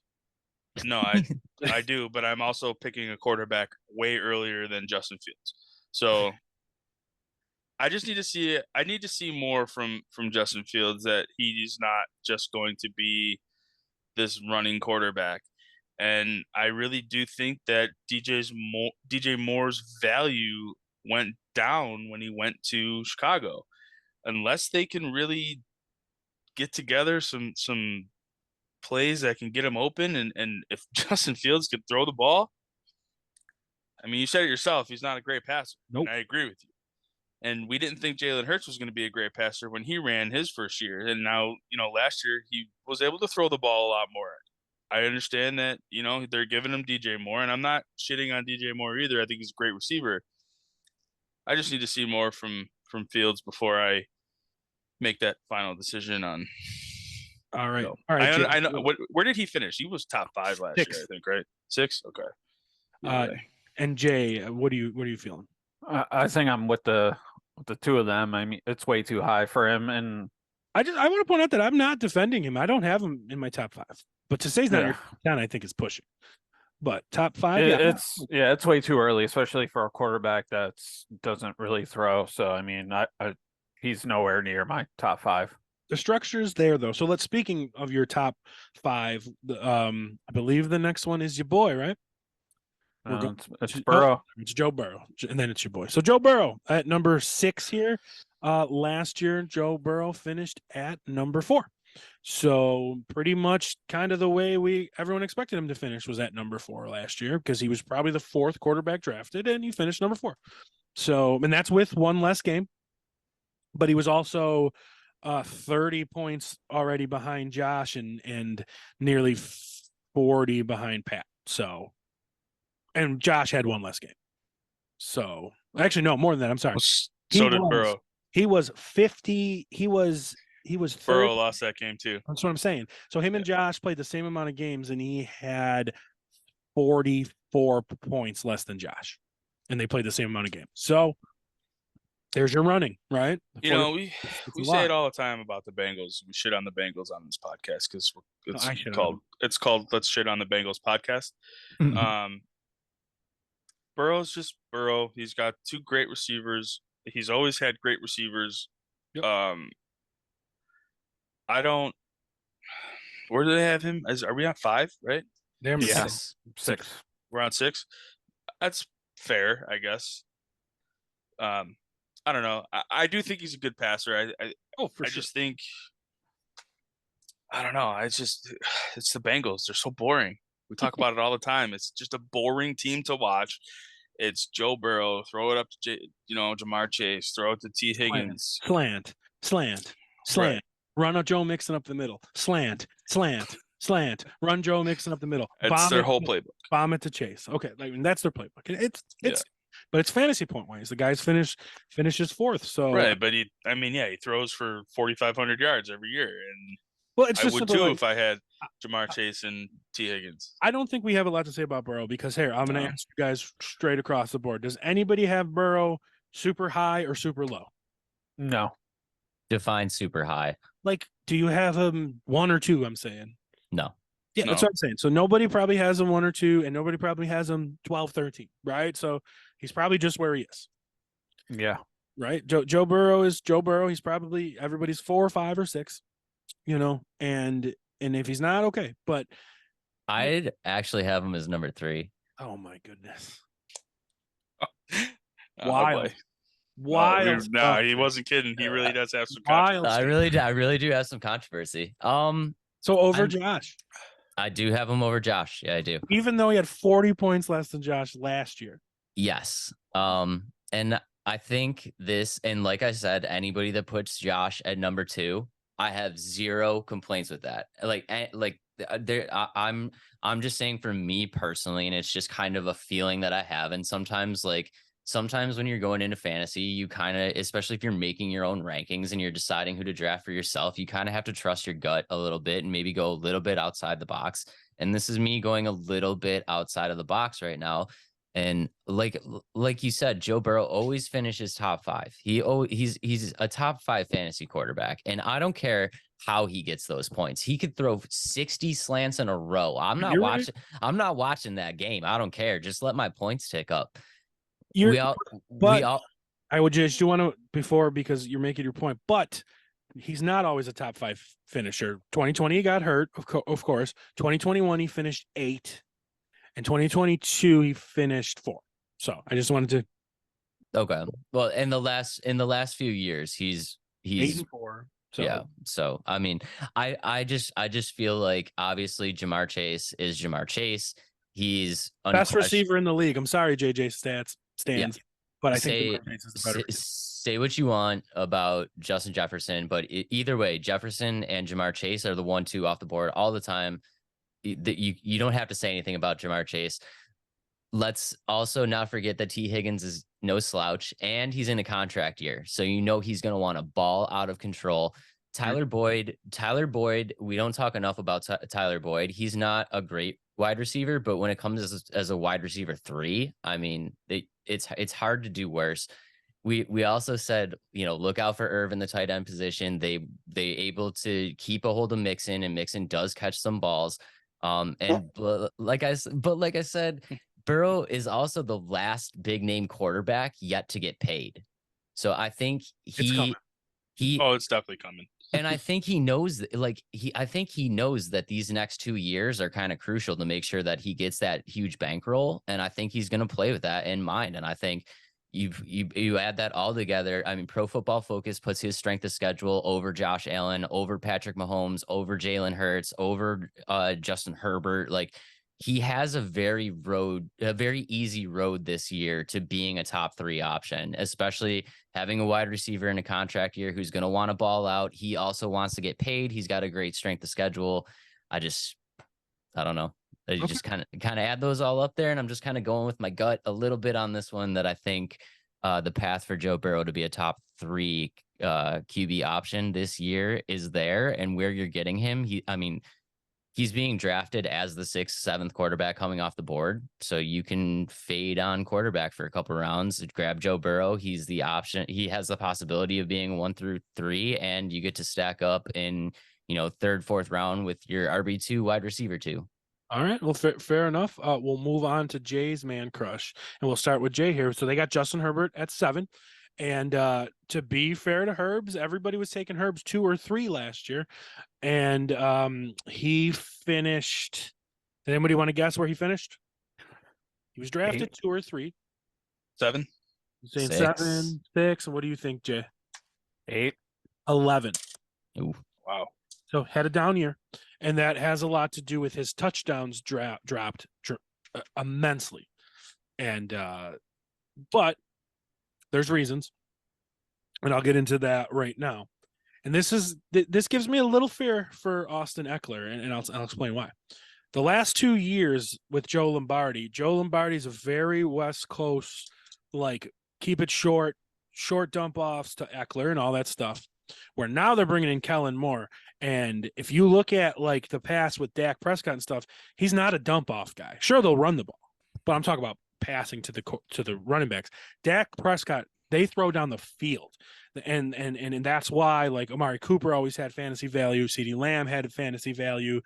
No, I do, but I'm also picking a quarterback way earlier than Justin Fields. So I just need to see more from Justin Fields, that he's not just going to be this running quarterback. And I really do think that DJ Moore's value went down when he went to Chicago. Unless they can really get together some plays that can get him open, and if Justin Fields can throw the ball, I mean, you said it yourself, he's not a great passer. Nope. And I agree with you. And we didn't think Jalen Hurts was going to be a great passer when he ran his first year. And now, last year he was able to throw the ball a lot more. I understand that, they're giving him DJ Moore, and I'm not shitting on DJ Moore either. I think he's a great receiver. I just need to see more from Fields before I make that final decision on. All right. All right. I know. Where did he finish? He was top 5 last year, I think, right? 6. Okay. And Jay, what are you feeling? I think I'm with the two of them. I mean, it's way too high for him, and I want to point out that I'm not defending him. I don't have him in my top 5, but to say he's not your top 10, I think is pushing. But top 5, it's way too early, especially for a quarterback that doesn't really throw. So I mean, he's nowhere near my top 5. The structure's there though. So speaking of your top 5, I believe the next one is your boy, right? It's Burrow. It's Joe Burrow, and then it's your boy. So Joe Burrow at number 6 here. Last year, Joe Burrow finished at number 4. So pretty much kind of the way everyone expected him to finish was at number 4 last year, because he was probably the 4th quarterback drafted, and he finished number 4. So, and that's with one less game, but he was also 30 points already behind Josh and nearly 40 behind Pat. So, and Josh had one less game. So actually, no, more than that. I'm sorry. So did Burrow. He was 50. He was 30. Burrow lost that game too. That's what I'm saying. So him and Josh played the same amount of games, and he had 44 points less than Josh, and they played the same amount of games. So there's your running, right? We say it all the time about the Bengals. We shit on the Bengals on this podcast because it's called Let's Shit on the Bengals podcast. Burrow's just Burrow. He's got 2 great receivers. He's always had great receivers. Yep. Where do they have him? Are we on 5, right? They're 6. We're on 6. That's fair, I guess. I don't know. I do think he's a good passer. I just think, I don't know. It's the Bengals. They're so boring. We talk about it all the time. It's just a boring team to watch. It's Joe Burrow. Throw it up to Jamar Chase. Throw it to T. Higgins. Slant. Right. Run a Joe Mixon up the middle. Slant. Run Joe Mixon up the middle. It's their whole playbook. Bomb it to Chase. Okay, that's their playbook. but it's fantasy point wise. The guy's finishes fourth. So Right, but he throws for 4,500 yards every year, and well, it's I just would simple, too like, if I had Jamar Chase and T. Higgins. I don't think we have a lot to say about Burrow because here I'm going to No. ask you guys straight across the board. Does anybody have Burrow super high or super low? No. Define super high. Like, do you have him 1 or 2? I'm saying. No. Yeah, that's No. what I'm saying. So nobody probably has him 1 or 2, and nobody probably has him 12, 13, right? So he's probably just where he is, Yeah. right? Joe Burrow is Joe Burrow. He's probably everybody's 4 or 5 or 6, and if he's not, okay. But I'd actually have him as number 3. oh my goodness, Oh, wild, boy. wild. No, he wasn't kidding. He really does have some Wild. controversy. I really do have some controversy. So over Josh, I do have him over Josh. Yeah, I do. even though he had 40 points less than Josh last year. Yes. And I think this, and like I said, anybody that puts Josh at number 2, I have zero complaints with that. I'm just saying for me personally, and it's just kind of a feeling that I have. And sometimes when you're going into fantasy, you kind of, especially if you're making your own rankings and you're deciding who to draft for yourself, you kind of have to trust your gut a little bit and maybe go a little bit outside the box. And this is me going a little bit outside of the box right now. And like you said, Joe Burrow always finishes top 5. He's a top 5 fantasy quarterback. And I don't care how he gets those points. He could throw 60 slants in a row. I'm not watching that game. I don't care. Just let my points tick up. I would just want to before because you're making your point, but he's not always a top 5 finisher. 2020 he got hurt, of course. 2021 he finished 8, and 2022 he finished 4. So I just wanted to. Okay. Well, in the last few years, he's 8 and 4. So. Yeah. So I mean, I just feel like obviously Jamar Chase is Jamar Chase. He's best receiver in the league. I'm sorry, JJ stands, yeah. but I think Chase is the better. Say what you want about Justin Jefferson, but either way, Jefferson and Jamar Chase are the 1-2 off the board all the time. You don't have to say anything about Jamar Chase. Let's also not forget that T. Higgins is no slouch, and he's in a contract year, so he's going to want a ball out of control. Tyler Boyd, we don't talk enough about Tyler Boyd. He's not a great wide receiver, but when it comes as a wide receiver 3, I mean, it's hard to do worse. We also said, look out for Irv in the tight end position. They able to keep a hold of Mixon, and Mixon does catch some balls. Like I said, Burrow is also the last big name quarterback yet to get paid. So I think it's definitely coming. And I think he knows that these next 2 years are kind of crucial to make sure that he gets that huge bankroll. And I think he's going to play with that in mind. And I think you add that all together. I mean, Pro Football Focus puts his strength of schedule over Josh Allen, over Patrick Mahomes, over Jalen Hurts, over Justin Herbert. Like, he has a very easy road this year to being a top 3 option, especially having a wide receiver in a contract year who's going to want to ball out. He also wants to get paid. He's got a great strength of schedule. I don't know. You just kind of add those all up there, and I'm just kind of going with my gut a little bit on this one, that I think the path for Joe Burrow to be a top 3 QB option this year is there, and where you're getting him. He's being drafted as the 6th, 7th quarterback coming off the board. So you can fade on quarterback for a couple of rounds, grab Joe Burrow. He's the option. He has the possibility of being 1 through 3, and you get to stack up in, 3rd, 4th round with your RB2 wide receiver 2. All right. Well, fair enough. We'll move on to Jay's man crush, and we'll start with Jay here. So they got Justin Herbert at 7. And to be fair to Herbs, everybody was taking Herbs 2 or 3 last year. And he finished. Does anybody want to guess where he finished? He was drafted 8. 2 or 3. 7. You're saying 6. 7, 6. And what do you think, Jay? 8. 11. Ooh. Wow. So had a down year, and that has a lot to do with his touchdowns dropped immensely. And but there's reasons, and I'll get into that right now. And this gives me a little fear for Austin Eckler, and I'll explain why. The last 2 years with Joe Lombardi's a very West Coast like keep it short dump offs to Eckler and all that stuff. Where now they're bringing in Kellen Moore. And if you look at like the pass with Dak Prescott and stuff, he's not a dump off guy. Sure, they'll run the ball, but I'm talking about passing to the running backs. Dak Prescott, they throw down the field. And that's why like Amari Cooper always had fantasy value. CeeDee Lamb had fantasy value.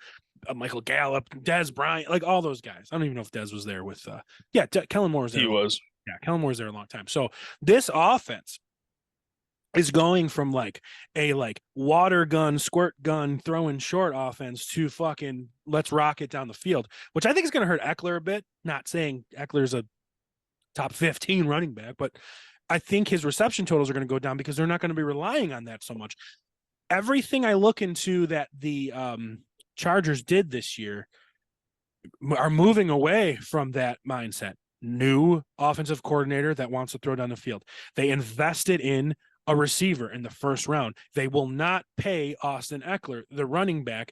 Michael Gallup, Dez Bryant, like all those guys. I don't even know if Dez was there with Kellen Moore was there. He was. Yeah, Kellen Moore was there a long time. So this offense is going from like a like water gun, squirt gun, throwing short offense to fucking let's rock it down the field, which I think is going to hurt Eckler a bit. Not saying Eckler's a top 15 running back, but I think his reception totals are going to go down because they're not going to be relying on that so much. Everything I look into that the Chargers did this year are moving away from that mindset. New offensive coordinator that wants to throw down the field. They invested in a receiver in the first round. They will not pay Austin Eckler, the running back.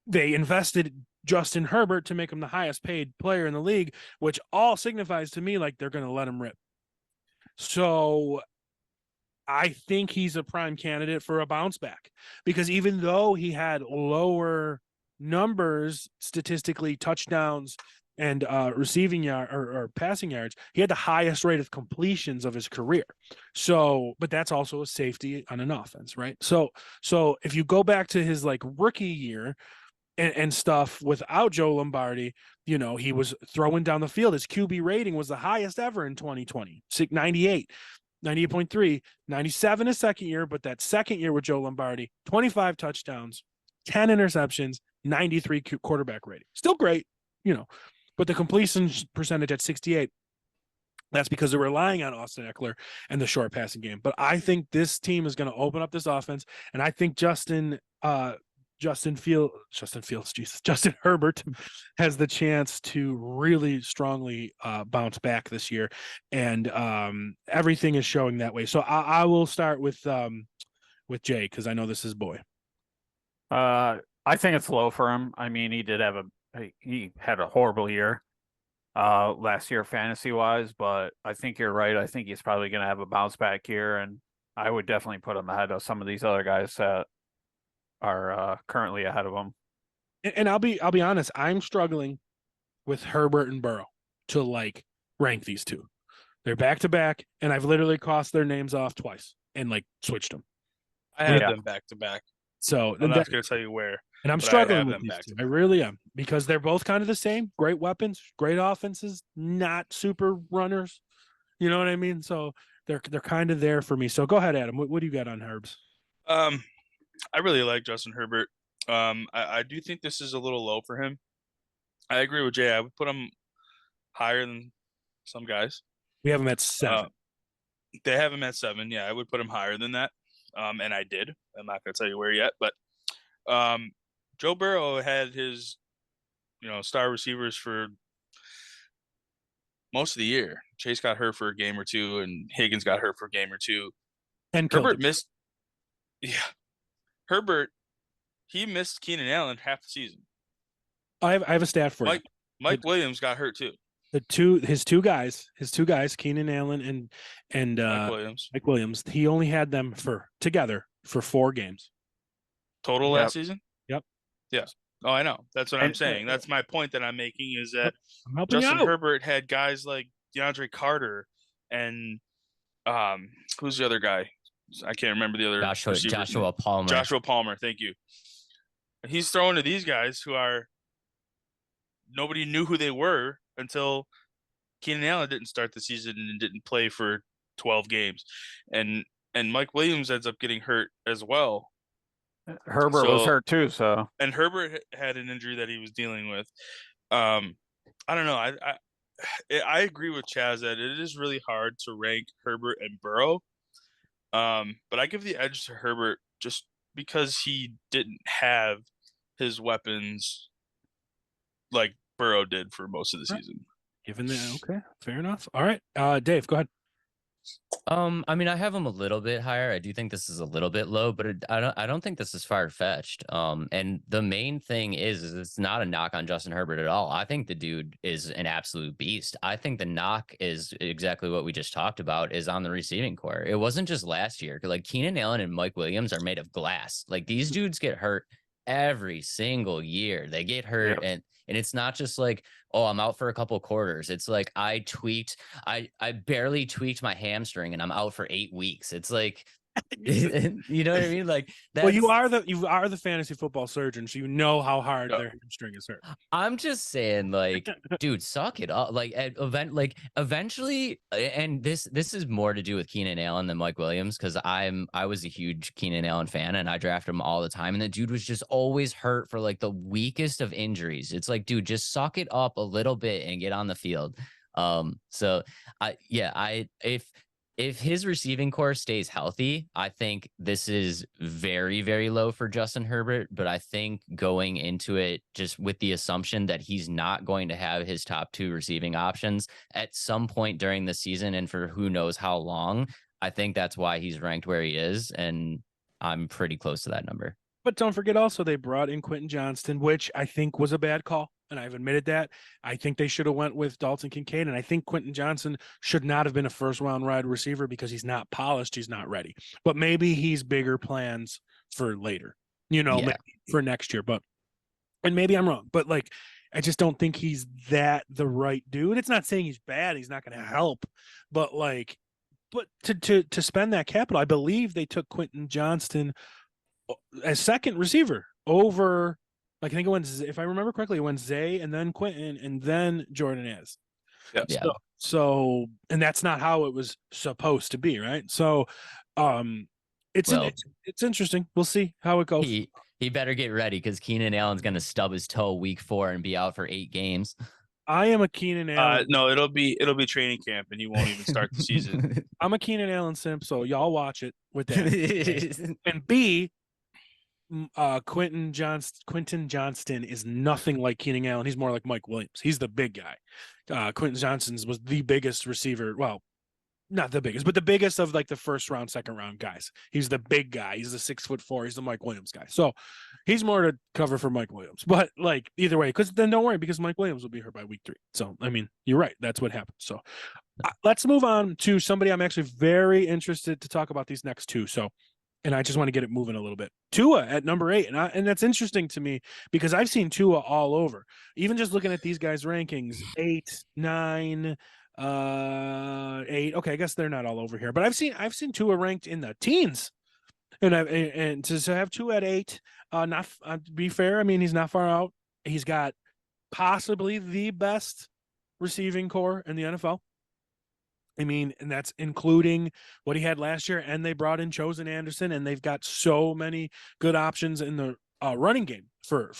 They invested Justin Herbert to make him the highest paid player in the league, which all signifies to me like they're going to let him rip. So I think he's a prime candidate for a bounce back because even though he had lower numbers statistically, touchdowns and receiving yard or passing yards, he had the highest rate of completions of his career. So, but that's also a safety on an offense, right? So if you go back to his like rookie year and stuff without Joe Lombardi, you know, he was throwing down the field. His QB rating was the highest ever in 2020, 98. 98.3, 97 his second year, but that second year with Joe Lombardi, 25 touchdowns, 10 interceptions, 93 quarterback rating. Still great, you know, but the completion percentage at 68, that's because they're relying on Austin Eckler and the short passing game. But I think this team is going to open up this offense, and I think Justin Herbert has the chance to really strongly bounce back this year, and everything is showing that way. So I will start with Jay because I know this is boy. I think it's low for him. I mean, he had a horrible year last year fantasy wise, but I think you're right. I think he's probably going to have a bounce back year, and I would definitely put him ahead of some of these other guys that are currently ahead of him. And I'll be honest, I'm struggling with Herbert and Burrow to like rank these two. They're back to back, and I've literally crossed their names off twice and like switched them. I had them back to back. So I'm not going to tell you where. And I'm struggling with these two. I really am because they're both kind of the same. Great weapons, great offenses, not super runners. You know what I mean? So they're kind of there for me. So go ahead, Adam. What do you got on Herbs? I really like Justin Herbert. I do think this is a little low for him. I agree with Jay. I would put him higher than some guys. We have him at 7. They have him at 7. Yeah, I would put him higher than that. And I did. I'm not going to tell you where yet, but Joe Burrow had his, star receivers for most of the year. Chase got hurt for a game or two, and Higgins got hurt for a game or two. And Herbert missed. Yeah, Herbert, he missed Keenan Allen half the season. I have a stat for you. Mike Williams got hurt too. His two guys, Keenan Allen and Mike Williams. He only had them together for 4 games total last season. Yep. Yeah. Oh, I know. That's what I'm saying. That's my point that I'm making is that Justin Herbert had guys like DeAndre Carter and who's the other guy? I can't remember the other Joshua Palmer. Joshua Palmer, thank you. He's throwing to these guys who are nobody knew who they were until Keenan Allen didn't start the season and didn't play for 12 games. And Mike Williams ends up getting hurt as well. Herbert was hurt too, so. And Herbert had an injury that he was dealing with. I don't know. I agree with Chaz that it is really hard to rank Herbert and Burrow. But I give the edge to Herbert just because he didn't have his weapons like Burrow did for most of the season. Okay, fair enough. All right, Dave, go ahead. I mean, I have him a little bit higher. I do think this is a little bit low, but I don't think this is far fetched. And the main thing is it's not a knock on Justin Herbert at all. I think the dude is an absolute beast. I think the knock is exactly what we just talked about, is on the receiving core. It wasn't just last year. Like Keenan Allen and Mike Williams are made of glass. Like these dudes get hurt every single year. They get hurt, and it's not just like, oh, I'm out for a couple quarters. It's like I barely tweaked my hamstring and I'm out for 8 weeks. It's like, you know what I mean? Like that's, well, you are the fantasy football surgeon, so you know how hard their hamstring is hurt. I'm just saying, like, dude, suck it up. Like eventually, and this is more to do with Keenan Allen than Mike Williams, because I was a huge Keenan Allen fan and I drafted him all the time, and the dude was just always hurt for like the weakest of injuries. It's like, dude, just suck it up a little bit and get on the field. So if his receiving core stays healthy, I think this is very, very low for Justin Herbert. But I think going into it just with the assumption that he's not going to have his top 2 receiving options at some point during the season, and for who knows how long, I think that's why he's ranked where he is. And I'm pretty close to that number. But don't forget also, they brought in Quentin Johnston, which I think was a bad call. And I've admitted that. I think they should have went with Dalton Kincaid. And I think Quentin Johnson should not have been a first-round wide receiver because he's not polished. He's not ready. But maybe he's bigger plans for later, maybe for next year. And maybe I'm wrong. But, like, I just don't think he's the right dude. It's not saying he's bad. He's not going to help. But, like, to spend that capital, I believe they took Quentin Johnston as second receiver over, like, I think it went, if I remember correctly, it went Zay and then Quentin and then Jordan Az. Yeah. So, and that's not how it was supposed to be, right? So, it's interesting. We'll see how it goes. He better get ready, because Keenan Allen's going to stub his toe week 4 and be out for 8 games. I am a Keenan Allen. No, it'll be training camp, and he won't even start the season. I'm a Keenan Allen simp, so y'all watch it with that. And B, Quentin Johnston is nothing like Keenan Allen. He's more like Mike Williams. He's the big guy. Quentin Johnston was the biggest receiver. Well, not the biggest, but the biggest of like the first round, second round guys. He's the big guy. He's the 6'4". He's the Mike Williams guy. So he's more to cover for Mike Williams. But like either way, because then don't worry, because Mike Williams will be hurt by week 3. So I mean, you're right. That's what happened. So let's move on to somebody I'm actually very interested to talk about these next 2. So. And I just want to get it moving a little bit. Tua at number 8. And that's interesting to me because I've seen Tua all over. Even just looking at these guys' rankings, 8, 9, 8. Okay, I guess they're not all over here. But I've seen Tua ranked in the teens. And to have Tua at 8, not to be fair, I mean, he's not far out. He's got possibly the best receiving core in the NFL. I mean, and that's including what he had last year, and they brought in Chosen Anderson, and they've got so many good options in the running game for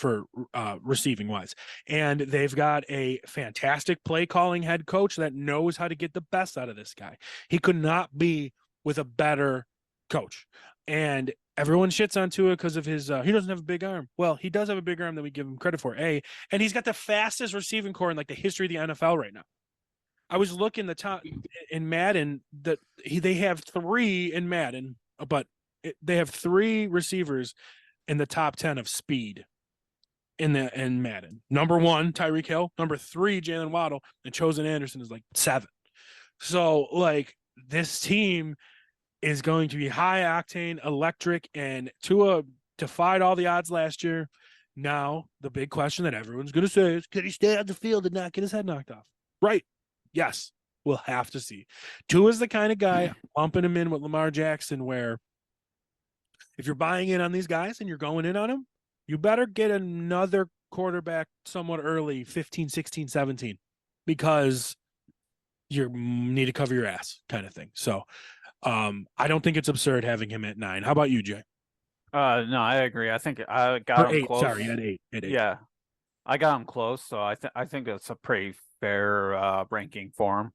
receiving wise. And they've got a fantastic play calling head coach that knows how to get the best out of this guy. He could not be with a better coach. And everyone shits on Tua because of his he doesn't have a big arm. Well, he does have a big arm that we give him credit for, and he's got the fastest receiving core in like the history of the NFL right now. I was looking the top in Madden that they have 3 in Madden, but they have 3 receivers in the top 10 of speed in Madden. Number 1, Tyreek Hill. Number 3, Jalen Waddle, and Chosen Anderson is like 7. So like this team is going to be high octane, electric, and Tua defied all the odds last year. Now the big question that everyone's going to say is, could he stay on the field and not get his head knocked off? Right. Yes, we'll have to see. Tua is the kind of guy bumping him in with Lamar Jackson, where if you're buying in on these guys and you're going in on them, you better get another quarterback somewhat early, 15, 16, 17, because you need to cover your ass kind of thing. So I don't think it's absurd having him at 9. How about you, Jay? No, I agree. I think I got him 8, close. Sorry, at 8. Yeah, I got him close. So I think that's a pretty fair ranking for him.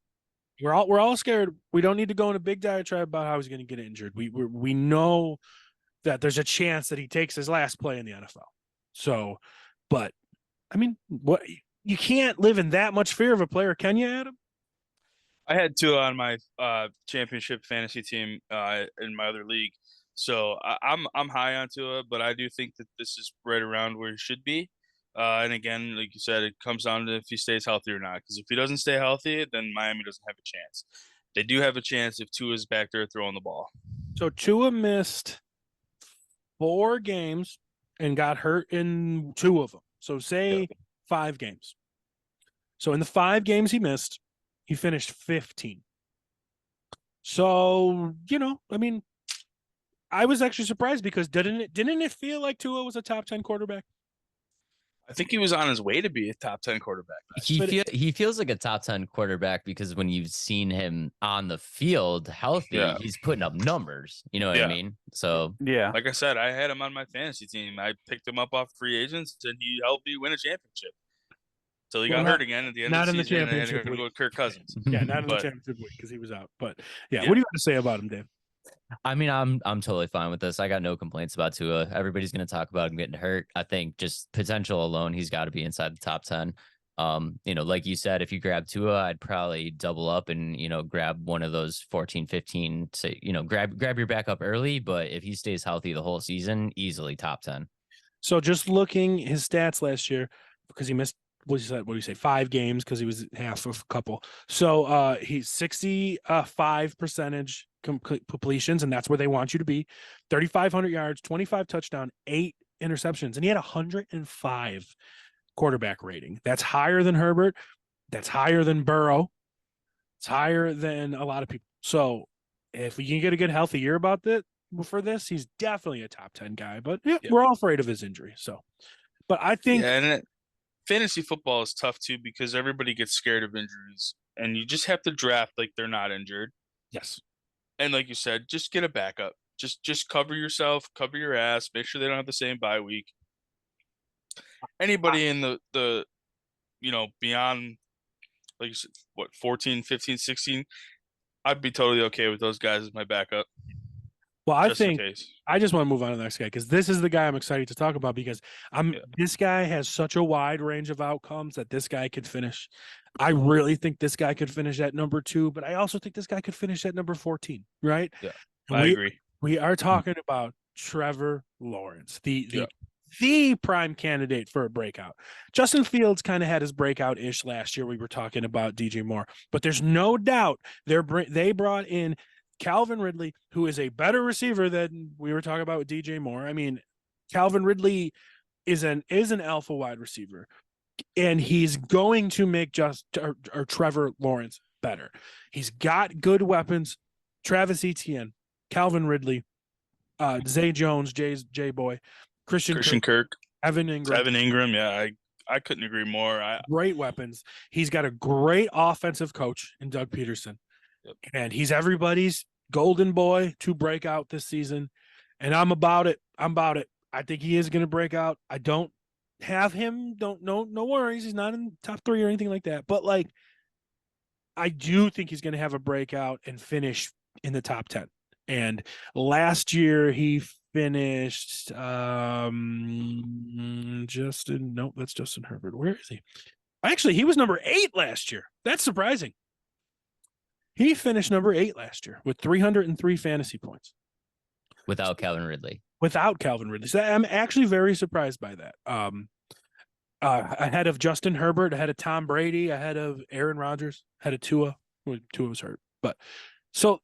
We're all scared. We don't need to go in a big diatribe about how he's going to get injured. We know that there's a chance that he takes his last play in the NFL. So, but I mean, what, you can't live in that much fear of a player, can you, Adam? I had Tua on my championship fantasy team in my other league, so I'm high on Tua, but I do think that this is right around where he should be. And again, like you said, it comes down to if he stays healthy or not. Because if he doesn't stay healthy, then Miami doesn't have a chance. They do have a chance if Tua's back there throwing the ball. So Tua missed 4 games and got hurt in 2 of them. So say 5 games. So in the 5 games he missed, he finished 15. So, I mean, I was actually surprised because didn't it feel like Tua was a top 10 quarterback? I think he was on his way to be a top 10 quarterback. He feels like a top 10 quarterback because when you've seen him on the field healthy, he's putting up numbers. You know what I mean? So like I said, I had him on my fantasy team. I picked him up off free agents, and he helped me win a championship. So he got hurt again at the end of the season, and I had to go with Kirk Cousins. Yeah, not in the championship week because he was out. But yeah, what do you want to say about him, Dave? I mean, I'm totally fine with this. I got no complaints about Tua. Everybody's going to talk about him getting hurt. I think just potential alone, he's got to be inside the top 10. Like you said, if you grab Tua, I'd probably double up and, grab one of those 14, 15 to, grab your backup early. But if he stays healthy the whole season, easily top 10. So just looking his stats last year, because he missed, what do you say, 5 games because he was half of a couple. So he's 65% completions, and that's where they want you to be. 3,500 yards, 25 touchdown, 8 interceptions, and he had 105 quarterback rating. That's higher than Herbert. That's higher than Burrow. It's higher than a lot of people. So if we can get a good healthy year about that for this, he's definitely a top 10 guy. But we're all afraid of his injury. So, but I think fantasy football is tough too because everybody gets scared of injuries, and you just have to draft like they're not injured. Yes. And like you said, just get a backup. Just cover yourself, cover your ass, make sure they don't have the same bye week. Anybody in the beyond, like you said, 14, 15, 16, I'd be totally okay with those guys as my backup. Well, I think I just want to move on to the next guy because this is the guy I'm excited to talk about because this guy has such a wide range of outcomes that this guy could finish. I really think this guy could finish at number 2, but I also think this guy could finish at number 14, right? Yeah, I agree. We are talking about Trevor Lawrence, the prime candidate for a breakout. Justin Fields kind of had his breakout-ish last year. We were talking about DJ Moore, but there's no doubt they brought in Calvin Ridley, who is a better receiver than we were talking about with DJ Moore. I mean, Calvin Ridley is an alpha wide receiver, and he's going to make Trevor Lawrence better. He's got good weapons. Travis Etienne, Calvin Ridley, Zay Jones, J Boy, Christian Kirk, Evan Ingram. Yeah, I couldn't agree more. Great weapons. He's got a great offensive coach in Doug Peterson. Yep. And he's everybody's golden boy to break out this season. And I'm about it. I think he is going to break out. I don't have him. No worries. He's not in top 3 or anything like that. But I do think he's going to have a breakout and finish in the top 10. And last year he finished that's Justin Herbert. Where is he? Actually, he was number 8 last year. That's surprising. He finished number 8 last year with 303 fantasy points. Without Calvin Ridley. So I'm actually very surprised by that. Ahead of Justin Herbert, ahead of Tom Brady, ahead of Aaron Rodgers, ahead of Tua. Well, Tua was hurt. But so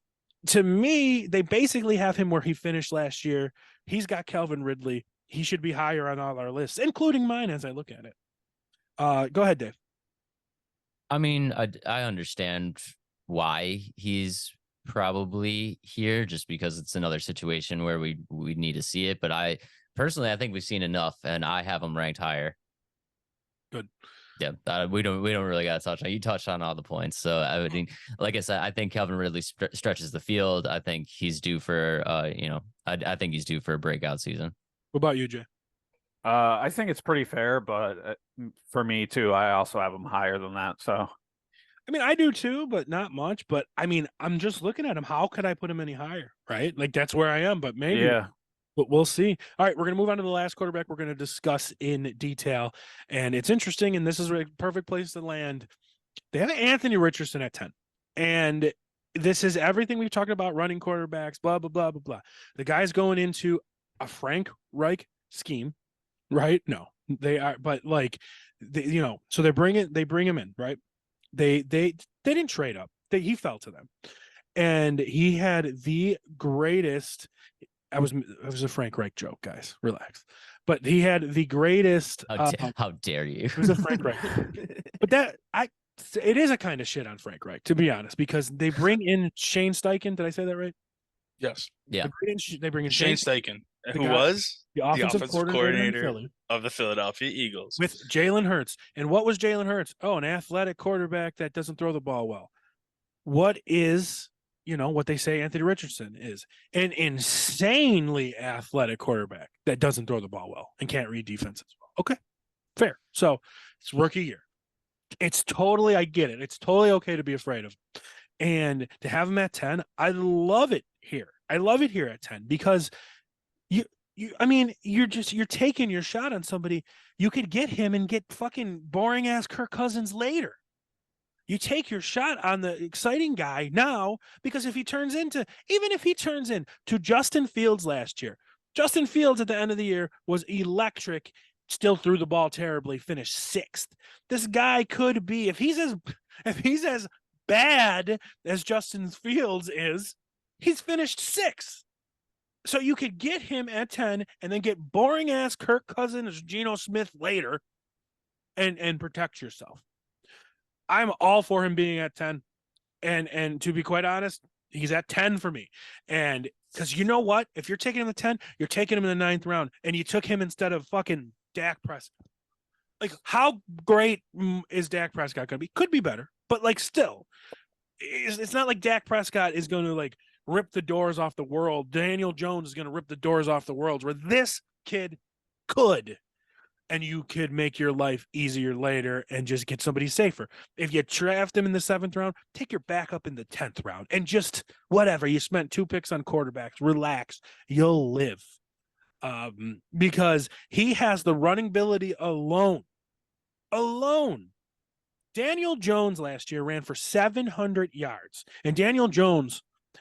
to me, they basically have him where he finished last year. He's got Calvin Ridley. He should be higher on all our lists, including mine as I look at it. Go ahead, Dave. I mean, I understand why he's probably here just because it's another situation where we need to see it. But I think we've seen enough, and I have him ranked higher. Good. Yeah, we don't really got to touch on. You touched on all the points, so I would, like I said, I think Calvin Ridley stretches the field. I think he's due for, I think he's due for a breakout season. What about you, Jay? I think it's pretty fair, but for me too, I also have him higher than that. So, I mean, I do too, but not much. But I mean, I'm just looking at him. How could I put him any higher? Right? Like that's where I am. But maybe. Yeah. But we'll see. All right, we're going to move on to the last quarterback we're going to discuss in detail. And it's interesting, and this is a perfect place to land. They have Anthony Richardson at 10. And this is everything we've talked about, running quarterbacks, blah, blah, blah, blah, blah. The guy's going into a Frank Reich scheme, right? No, they are, but like, so they bring him in, right? They didn't trade up. He fell to them. And he had the greatest. It was a Frank Reich joke, guys. Relax. But he had the greatest. How dare you? It was a Frank Reich. But it is a kind of shit on Frank Reich, to be honest, because they bring in Shane Steichen. Did I say that right? Yes. Yeah. They bring in Shane Steichen, who guy, was the offensive coordinator of the Philadelphia Eagles. with Jalen Hurts. And what was Jalen Hurts? Oh, an athletic quarterback that doesn't throw the ball well. What is, what they say Anthony Richardson is? An insanely athletic quarterback that doesn't throw the ball well and can't read defenses well. Okay, fair. So it's rookie year. It's totally, I get it. It's totally okay to be afraid of him. And to have him at 10, I love it here. I love it here at 10 because you're taking your shot on somebody. You could get him and get fucking boring ass Kirk Cousins later. You take your shot on the exciting guy now, because even if he turns into Justin Fields last year, Justin Fields at the end of the year was electric, still threw the ball terribly, finished 6th. This guy could be, if he's as bad as Justin Fields is, he's finished 6th. So you could get him at 10 and then get boring ass Kirk Cousins, Geno Smith later and protect yourself. I'm all for him being at 10. And to be quite honest, he's at 10 for me. And because you know what? If you're taking him at 10, you're taking him in the 9th round, and you took him instead of fucking Dak Prescott. Like, how great is Dak Prescott going to be? Could be better, but like still, it's not like Dak Prescott is going to like rip the doors off the world. Daniel Jones is going to rip the doors off the world, where this kid could. And you could make your life easier later and just get somebody safer. If you draft him in the 7th round, take your backup in the 10th round and just whatever. You spent 2 picks on quarterbacks. Relax. You'll live. Because he has the running ability alone. Daniel Jones last year ran for 700 yards.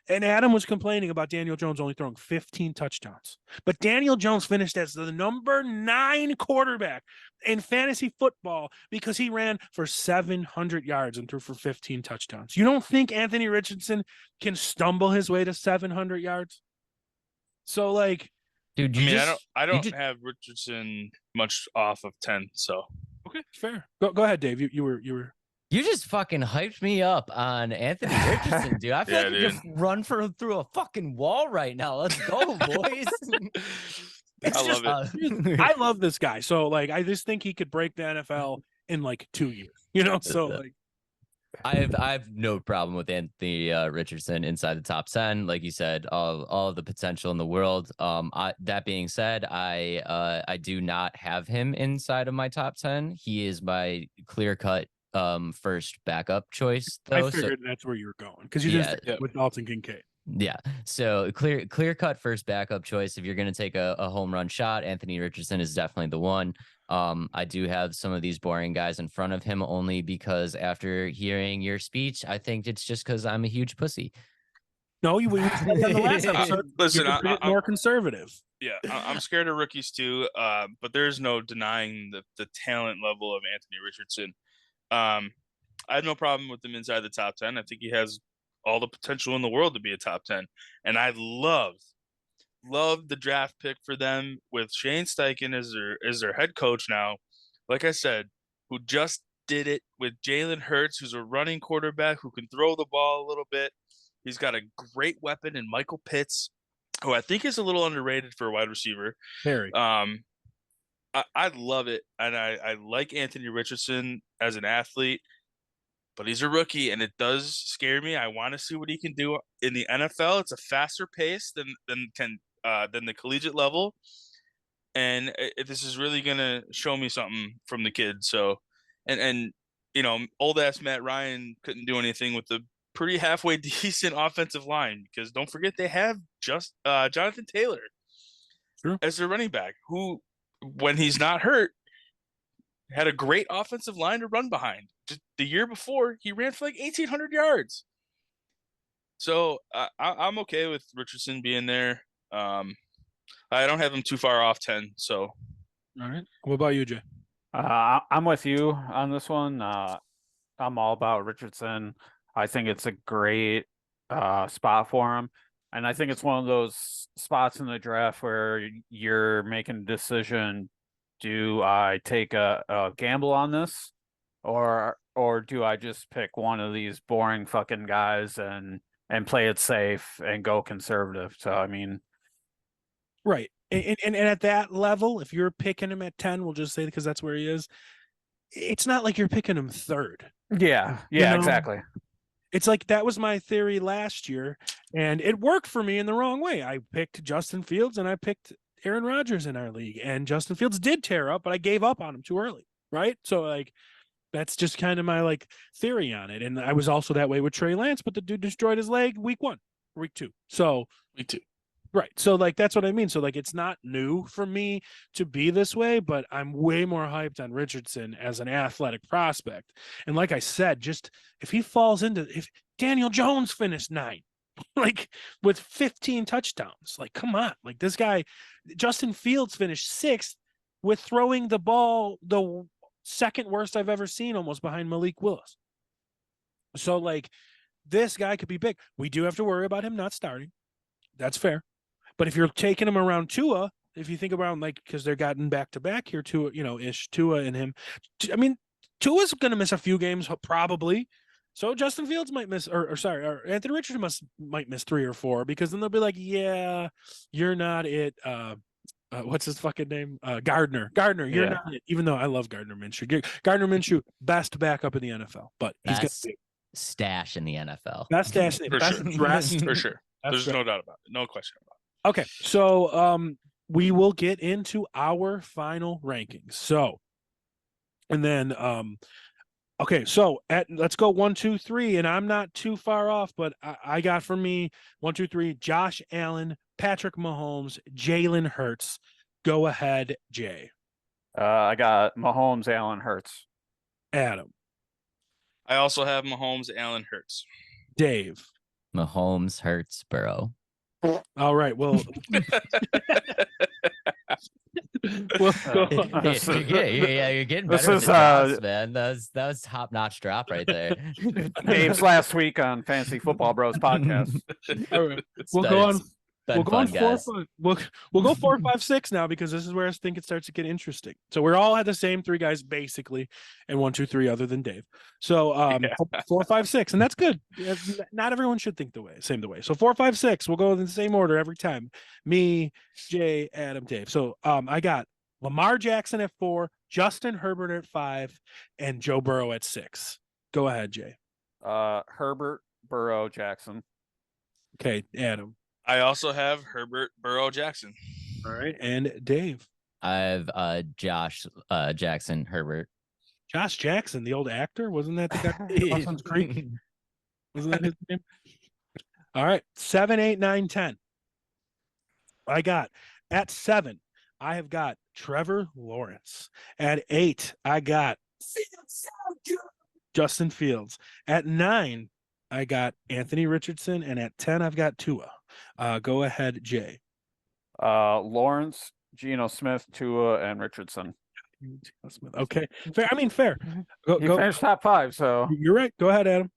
And Adam was complaining about Daniel Jones only throwing 15 touchdowns. But Daniel Jones finished as the number 9 quarterback in fantasy football because he ran for 700 yards and threw for 15 touchdowns. You don't think Anthony Richardson can stumble his way to 700 yards? So, like, dude, I don't have Richardson much off of 10. So okay, fair. Go ahead, Dave. You were. You just fucking hyped me up on Anthony Richardson, dude. I feel like you just run through a fucking wall right now. Let's go, boys. I love it. I love this guy. So, like, I just think he could break the NFL in like 2 years. So like, I have no problem with Anthony Richardson inside the top 10. Like you said, all of the potential in the world. That being said, I do not have him inside of my top 10. He is my clear-cut first backup choice, though. I figured that's where you were going, because you didn't stick with Dalton Kincaid. Yeah, so clear cut first backup choice. If you're going to take a home run shot, Anthony Richardson is definitely the one. I do have some of these boring guys in front of him only because after hearing your speech, I think it's just because I'm a huge pussy. No, you said on the last episode. Listen, I'm more conservative. Yeah, I'm scared of rookies too, but there's no denying the talent level of Anthony Richardson. I have no problem with him inside the top 10. I think he has all the potential in the world to be a top 10. And I love the draft pick for them with Shane Steichen as their head coach now. Like I said, who just did it with Jalen Hurts, who's a running quarterback who can throw the ball a little bit. He's got a great weapon in Michael Pitts, who I think is a little underrated for a wide receiver. Very. I love it, and I like Anthony Richardson as an athlete, but he's a rookie, and it does scare me. I want to see what he can do in the NFL. It's a faster pace than the collegiate level, and this is really gonna show me something from the kid. So, and old ass Matt Ryan couldn't do anything with the pretty halfway decent offensive line, because don't forget they have just Jonathan Taylor as their running back, who, when he's not hurt, had a great offensive line to run behind. Just the year before, he ran for like 1,800 yards. So I'm okay with Richardson being there. I don't have him too far off 10. So All right. What about you, Jay? I'm with you on this one. I'm all about Richardson. I think it's a great spot for him. And I think it's one of those spots in the draft where you're making a decision, do I take a gamble on this or do I just pick one of these boring fucking guys and play it safe and go conservative? So I mean, Right. And at that level, if you're picking him at 10, we'll just say because that's where he is. It's not like you're picking him third. yeah, You know? exactly. It's like that was my theory last year, and it worked for me in the wrong way. I picked Justin Fields and I picked Aaron Rodgers in our league, and Justin Fields did tear up, but I gave up on him too early, right? So like that's just kind of my like theory on it. And I was also that way with Trey Lance, but the dude destroyed his leg week 1, week 2. So week 2. right. So like that's what I mean. So like it's not new for me to be this way, but I'm way more hyped on Richardson as an athletic prospect. And like I said, just if he falls into if Daniel Jones finished 9, like with 15 touchdowns, like come on. Like this guy, Justin Fields finished 6th with throwing the ball the second worst I've ever seen, almost behind Malik Willis. So like this guy could be big. We do have to worry about him not starting. That's fair. But if you're taking him around Tua, if you think about like because they're gotten back to back here, Tua, Tua and him. I mean, Tua's going to miss a few games probably. So Justin Fields might miss, or Anthony Richardson might miss 3 or 4 because then they'll be like, yeah, you're not it. What's his fucking name? Gardner. You're not it. Even though I love Gardner Minshew. Gardner Minshew, best backup in the NFL, but he's got stash in the NFL. Best stash for sure. Dressed. For sure. There's no doubt about it. No question about it. Okay, so we will get into our final rankings. So, and then okay, so let's go 1, 2, 3, and I'm not too far off, but I got for me 1, 2, 3, Josh Allen, Patrick Mahomes, Jalen Hurts. Go ahead, Jay. I got Mahomes, Allen, Hurts. Adam. I also have Mahomes, Allen, Hurts. Dave. Mahomes, Hurts, Burrow. All right. Well, yeah, you're getting better with the drops, man. That was top notch drop right there. Dave's last week on Fantasy Football Bros podcast. All right. We'll go on 4, 5. We'll go 4, 5, 6 now because this is where I think it starts to get interesting. So we're all at the same 3 guys basically, and 1, 2, 3 other than Dave. So 4, 5, 6, and that's good. Not everyone should think the same way. So 4, 5, 6. We'll go in the same order every time. Me, Jay, Adam, Dave. So I got Lamar Jackson at 4, Justin Herbert at 5, and Joe Burrow at 6. Go ahead, Jay. Herbert, Burrow, Jackson. Okay, Adam. I also have Herbert, Burrow, Jackson. All right, and Dave. I have Josh Jackson, Herbert. Josh Jackson, the old actor, wasn't that the guy? Dawson's Creek? Wasn't that his name? All right, 7, 8, 9, 10. I got at 7. I have got Trevor Lawrence. At 8, I got Justin Fields. At 9, I got Anthony Richardson, and at 10, I've got Tua. Go ahead, Jay. Lawrence, Geno Smith, Tua, and Richardson. Okay, fair. I mean, fair. Go. Finished top 5, so you're right. Go ahead, Adam.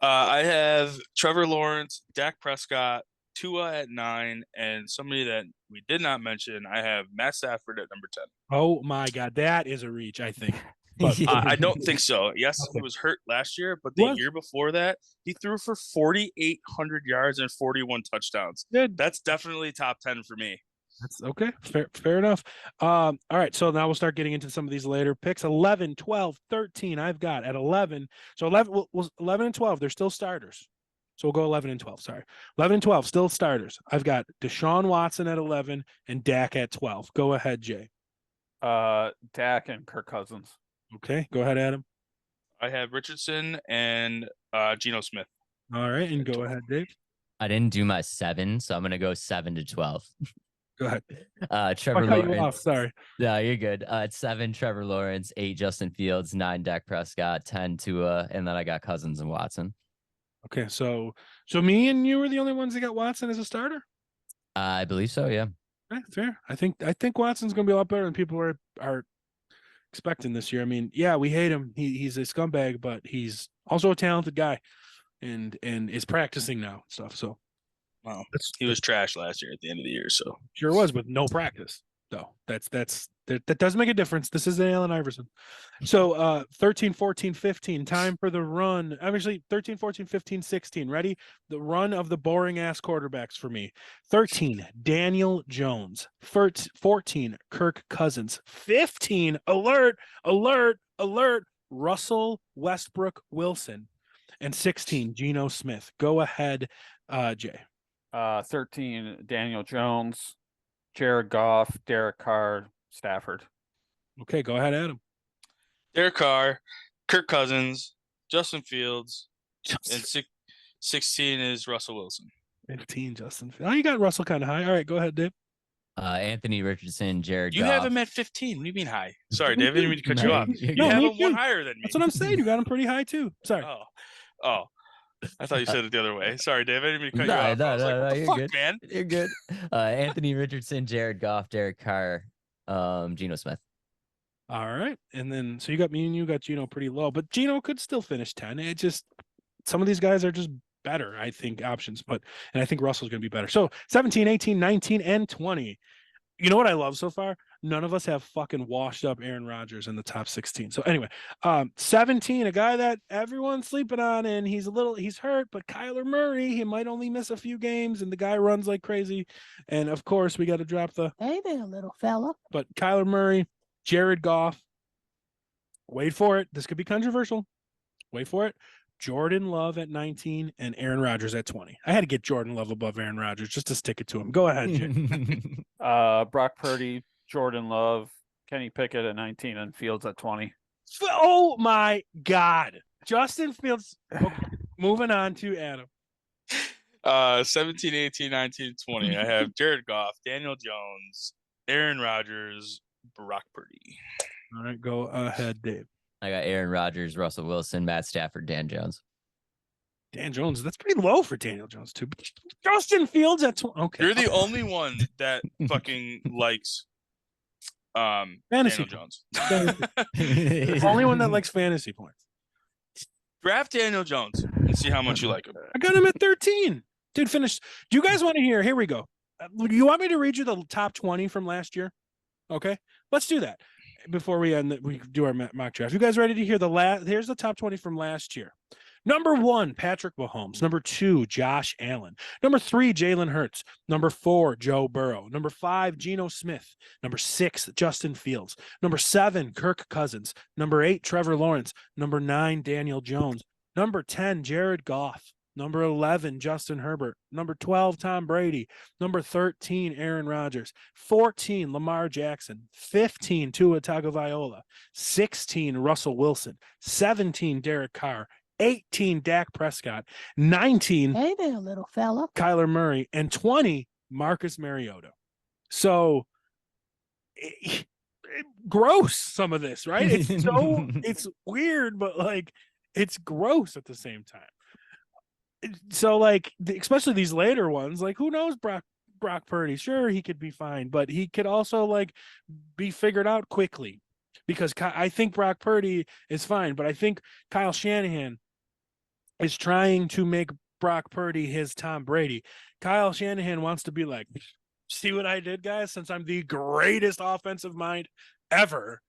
I have Trevor Lawrence, Dak Prescott, Tua at 9, and somebody that we did not mention. I have Matt Stafford at number 10. Oh my God, that is a reach, I think. But I don't think so. Yes, he was hurt last year, but the year before that, he threw for 4,800 yards and 41 touchdowns. Good. That's definitely top 10 for me. That's okay. Fair enough. All right. So now we'll start getting into some of these later picks. 11, 12, 13. I've got at 11. So 11 and 12. They're still starters. So we'll go 11 and 12. Sorry. 11 and 12, still starters. I've got Deshaun Watson at 11 and Dak at 12. Go ahead, Jay. Dak and Kirk Cousins. Okay. Go ahead, Adam. I have Richardson and Geno Smith. All right. And go ahead, Dave. I didn't do my 7, so I'm going to go 7 to 12. Go ahead. Trevor Lawrence. Sorry. No, you're good. At 7, Trevor Lawrence. 8, Justin Fields. 9, Dak Prescott. 10, Tua. And then I got Cousins and Watson. Okay, so me and you were the only ones that got Watson as a starter. I believe so. Yeah. Okay, fair. I think Watson's going to be a lot better than people are expecting this year. I mean, yeah, we hate him. He's a scumbag, but he's also a talented guy, and is practicing now and stuff. So, Well, he was trash last year at the end of the year. So sure was with no practice. So that does make a difference. This is Allen Iverson. So 13, 14, 15, time for the run. Obviously 13, 14, 15, 16. Ready? The run of the boring ass quarterbacks for me. 13, Daniel Jones. 14, Kirk Cousins. 15, alert, Russell Westbrook Wilson. And 16, Geno Smith. Go ahead, Jay. 13, Daniel Jones, Jared Goff, Derek Carr, Stafford. Okay, go ahead, Adam. Derek Carr, Kirk Cousins, Justin Fields, and 16 is Russell Wilson. 15, Justin. Oh, you got Russell kind of high. All right, go ahead, Dave. Anthony Richardson, Jared You Goff. have him at 15. What do you mean high? Sorry, Dave. I didn't mean to cut you off. You No, have me him one too. higher than me. That's what I'm saying. You got him pretty high too. Sorry. Oh. I thought you said it the other way. Sorry, Dave. I didn't mean to cut you No, off. I was like, no, what the you're fuck, good. man? You're good. Anthony Richardson, Jared Goff, Derek Carr, Geno Smith. All right. And then, so you got me and you got Geno pretty low, but Geno could still finish 10. It just, some of these guys are just better, I think, options, and I think Russell's going to be better. So 17, 18, 19, and 20. You know what I love so far? None of us have fucking washed up Aaron Rodgers in the top 16. So anyway, 17, a guy that everyone's sleeping on, and he's hurt, but Kyler Murray, he might only miss a few games, and the guy runs like crazy. And of course, we got to drop Hey there, little fella. but Kyler Murray, Jared Goff, wait for it. This could be controversial. Wait for it. Jordan Love at 19 and Aaron Rodgers at 20. I had to get Jordan Love above Aaron Rodgers just to stick it to him. Go ahead, Jay. Brock Purdy, Jordan Love, Kenny Pickett at 19, and Fields at 20. Oh my God. Justin Fields. Okay, moving on to Adam. 17, 18, 19, 20. I have Jared Goff, Daniel Jones, Aaron Rodgers, Brock Purdy. All right, go ahead, Dave. I got Aaron Rodgers, Russell Wilson, Matt Stafford, Dan Jones. Dan Jones, that's pretty low for Daniel Jones, too. But Justin Fields at 20. Okay. You're the only one that fucking likes Fantasy Daniel Jones. The only one that likes fantasy points. Draft Daniel Jones and see how much you like him. I got him at 13. Dude, finish. Do you guys want to hear? Here we go. You want me to read you the top 20 from last year? Okay, let's do that before we end. We do our mock draft. You guys ready to hear the last? Here's the top 20 from last year. Number 1, Patrick Mahomes. Number 2, Josh Allen. Number 3, Jalen Hurts. Number 4, Joe Burrow. Number 5, Geno Smith. Number 6, Justin Fields. Number 7, Kirk Cousins. Number 8, Trevor Lawrence. Number 9, Daniel Jones. Number 10, Jared Goff. Number 11, Justin Herbert. Number 12, Tom Brady. Number 13, Aaron Rodgers. 14, Lamar Jackson. 15, Tua Tagovailoa. 16, Russell Wilson. 17, Derek Carr. 18, Dak Prescott. 19, Hey there, little fella. Kyler Murray. And 20, Marcus Mariota. So, gross, some of this, right? It's so, it's weird, but like, it's gross at the same time. So like, especially these later ones, like who knows Brock Purdy? Sure, he could be fine, but he could also like be figured out quickly because I think Brock Purdy is fine, but I think Kyle Shanahan is trying to make Brock Purdy his Tom Brady. Kyle Shanahan wants to be like, see what I did, guys? Since I'm the greatest offensive mind ever,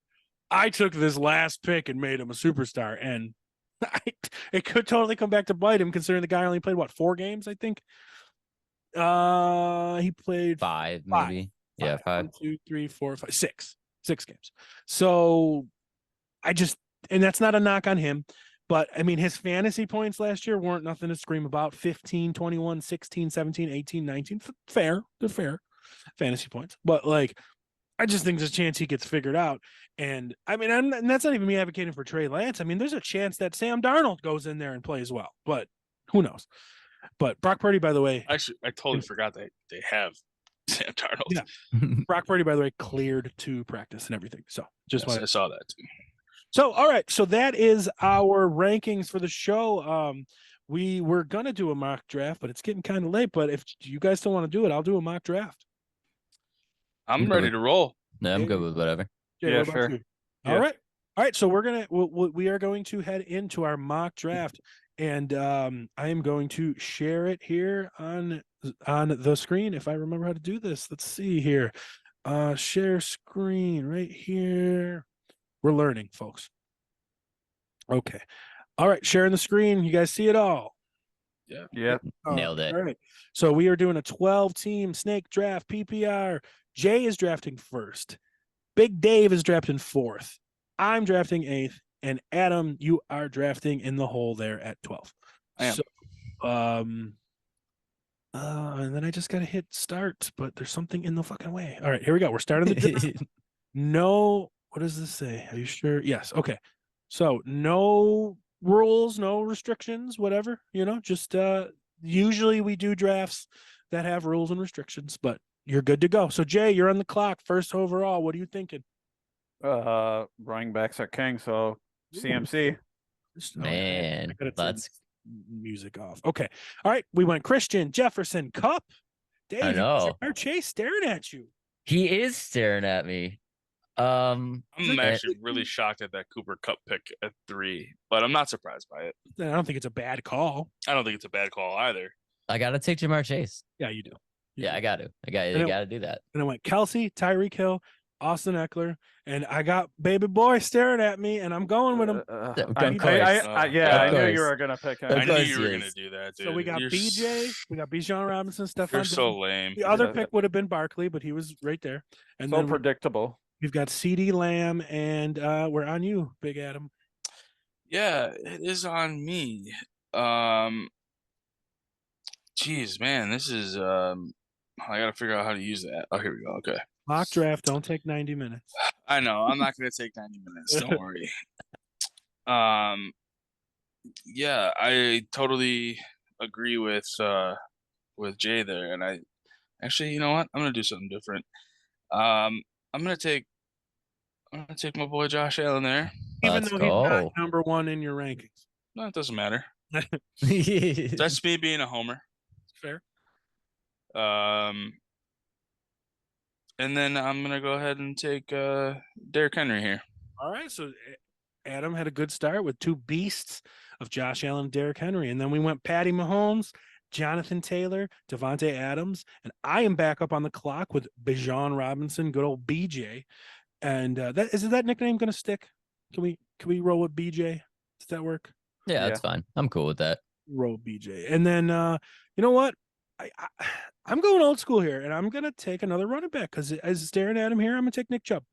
I took this last pick and made him a superstar, and it could totally come back to bite him considering the guy only played 4 games, I think. He played 5, maybe. 5. Yeah, 5. 1, 2, 3, 4, 5, 6 games. So and that's not a knock on him, but I mean, his fantasy points last year weren't nothing to scream about. 15, 21, 16, 17, 18, 19. Fair. They're fair fantasy points, but like, I just think there's a chance he gets figured out. And I mean, and that's not even me advocating for Trey Lance. I mean, there's a chance that Sam Darnold goes in there and plays well, but who knows? But Brock Purdy, by the way, Actually, I totally forgot they have Sam Darnold. Yeah. Brock Purdy, by the way, cleared to practice and everything. So just Yes, I saw that too. So, all right. So that is our rankings for the show. we were gonna do a mock draft, but it's getting kind of late. But if you guys still want to do it, I'll do a mock draft. I'm ready to roll. No, I'm good with whatever. Jay, Yeah, what about sure. you? Yeah. All right. So we are going to head into our mock draft, and I am going to share it here on the screen. If I remember how to do this, let's see here. Share screen right here. We're learning, folks. Okay. All right, sharing the screen. You guys see it all? Yeah. Nailed it. All right. So we are doing a 12-team snake draft PPR. Jay is drafting first. Big Dave is drafting fourth. I'm drafting eighth. And Adam, you are drafting in the hole there at 12. I am. So, and then I just got to hit start, but there's something in the fucking way. All right, here we go. We're starting the draft. No, what does this say? Are you sure? Yes. Okay. So no rules, no restrictions, whatever, just usually we do drafts that have rules and restrictions, but you're good to go. So Jay, you're on the clock. First overall. What are you thinking? Running backs are king, so CMC. Man, let's music off. Okay. All right. We went Christian, Jefferson, Cup. Dave, I know. Chase staring at you. He is staring at me. I'm actually really shocked at that Cooper Cup pick at 3, but I'm not surprised by it. I don't think it's a bad call. I don't think it's a bad call either. I gotta take Jamar Chase. Yeah, you do. I got to. I gotta do that. And I went Kelsey, Tyreek Hill, Austin Eckler, and I got baby boy staring at me, and I'm going with him. I knew you were gonna pick him. I knew course you were he gonna is. do that, dude. So we got BJ, we got Bijan Robinson, Stephon You're Diggs. so lame. The other pick would have been Barkley, but he was right there. And So then predictable. we've got CD Lamb, and we're on you, Big Adam. Yeah, it is on me. Geez, man, this is I gotta figure out how to use that. Oh, here we go. Okay. Mock draft don't take 90 minutes. I know. I'm not gonna take 90 minutes. Don't worry. Yeah, I totally agree with Jay there, and I actually, you know what? I'm gonna do something different. I'm gonna take my boy Josh Allen there. Even Let's though he's go. not number one in your rankings. No, it doesn't matter. That's That's me being a homer. Fair. And then I'm gonna go ahead and take Derrick Henry here. All right, so Adam had a good start with two beasts of Josh Allen and Derrick Henry. And then we went Patty Mahomes, Jonathan Taylor, Devontae Adams, and I am back up on the clock with Bijan Robinson, good old BJ. And is that nickname going to stick? Can we roll with BJ? Does that work? Yeah, that's fine. I'm cool with that. Roll BJ. And then you know what? I'm going old school here, and I'm going to take another running back because as staring at him here, I'm going to take Nick Chubb.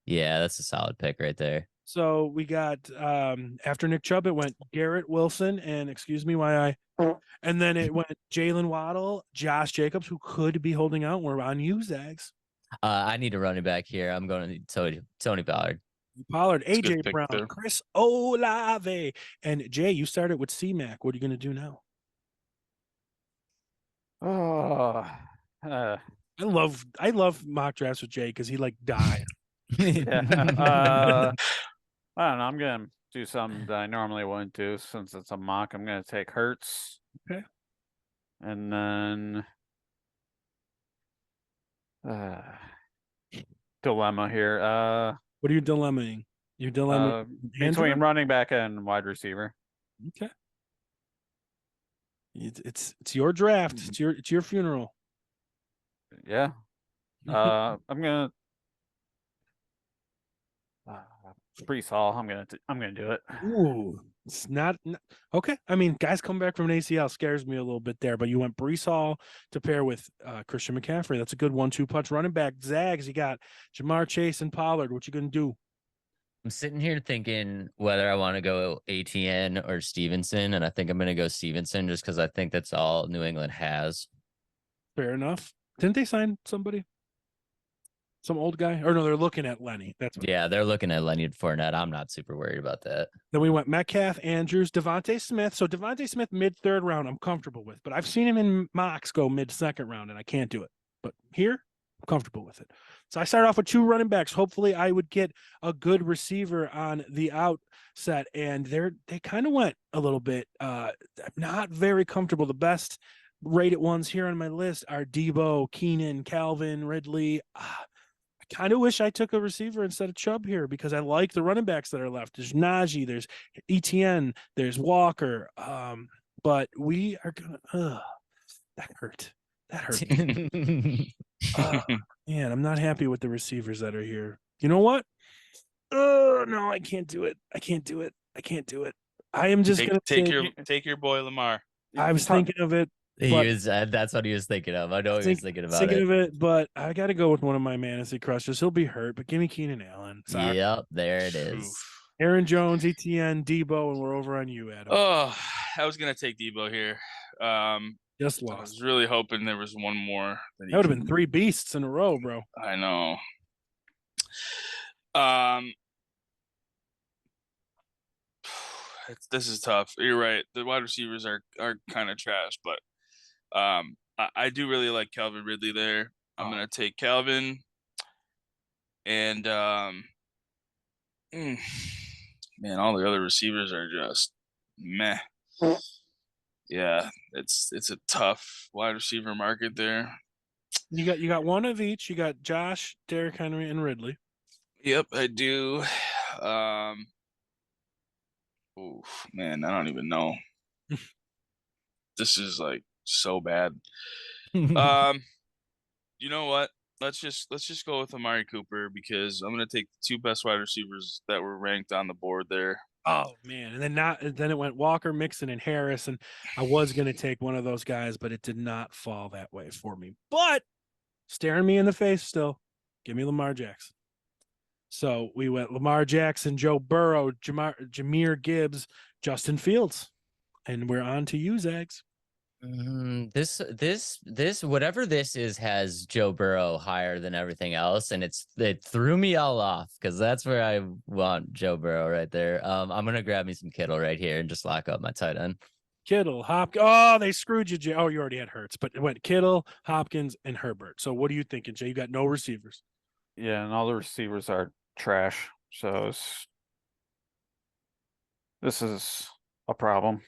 Yeah, that's a solid pick right there. So we got after Nick Chubb, it went Garrett Wilson, and excuse me why and then it went Jalen Waddle, Josh Jacobs, who could be holding out. We're on you, Zags. I need a running back here. I'm going to Tony Pollard. Pollard, That's a good AJ pick Brown, there. Chris Olave, and Jay. You started with C-Mac. What are you going to do now? Oh, I love mock drafts with Jay because he like died. yeah. I don't know. I'm gonna do something that I normally wouldn't do since it's a mock. I'm gonna take Hertz. Okay. And then dilemma here. What are you dilemmaing? Your dilemma Between running back and wide receiver. Okay. It's your draft. It's your funeral. Yeah. I'm gonna Brees Hall. I'm gonna do it. Ooh, it's not okay. I mean, guys come back from an ACL scares me a little bit there, but you went Brees Hall to pair with Christian McCaffrey. That's a good 1-2 punch. Running back Zags, you got Jamar Chase and Pollard. What you gonna do? I'm sitting here thinking whether I want to go ATN or Stevenson, and I think I'm going to go Stevenson just because I think that's all New England has. Fair enough. Didn't they sign somebody? Some old guy? Or no, they're looking at Lenny. That's what Yeah, they're looking at Leonard Fournette. I'm not super worried about that. Then we went Metcalf, Andrews, Devontae Smith. So Devontae Smith mid-third round, I'm comfortable with, but I've seen him in mocks go mid-second round, and I can't do it. But here, I'm comfortable with it. So I started off with 2 running backs. Hopefully I would get a good receiver on the outset. And they kind of went a little bit not very comfortable. The best rated ones here on my list are Debo, Keenan, Calvin, Ridley. I kind of wish I took a receiver instead of Chubb here because I like the running backs that are left. There's Najee, there's ETN, there's Walker. But we are gonna that hurt. That hurt. Man, I'm not happy with the receivers that are here. You know what? Oh no, I can't do it. I can't do it. I can't do it. I am just gonna take your boy Lamar. I was thinking of it. That's what he was thinking of. I know he was thinking about it. But I got to go with one of my fantasy crushes. He'll be hurt, but give me Keenan Allen. Sorry. Yep, there it is. Aaron Jones, ETN, Debo, and we're over on you, Adam. Oh, I was gonna take Debo here. Just I lost. was really hoping there was one more. That would have been 3 beasts in a row, bro. I know. This is tough. You're right. The wide receivers are kind of trash, but I do really like Calvin Ridley there. I'm gonna take Calvin, and man, all the other receivers are just meh. Yeah, it's a tough wide receiver market there. You got one of each. You got Josh, Derrick Henry, and Ridley. Yep, I do. Oof, man, I don't even know. This is like so bad. You know what? Let's just go with Amari Cooper because I'm gonna take the 2 best wide receivers that were ranked on the board there. Oh man, and then it went Walker, Mixon, and Harris, and I was gonna take one of those guys, but it did not fall that way for me. But staring me in the face still, give me Lamar Jackson. So we went Lamar Jackson, Joe Burrow, Jahmyr Gibbs, Justin Fields, and we're on to you, Zags. This whatever this is has Joe Burrow higher than everything else, and it threw me all off because that's where I want Joe Burrow right there. I'm gonna grab me some Kittle right here and just lock up my tight end. Kittle, Hopkins. Oh, they screwed you, Jay. Oh, you already had Hurts, but it went Kittle, Hopkins, and Herbert. So what are you thinking, Jay? You got no receivers. Yeah, and all the receivers are trash. So this is a problem.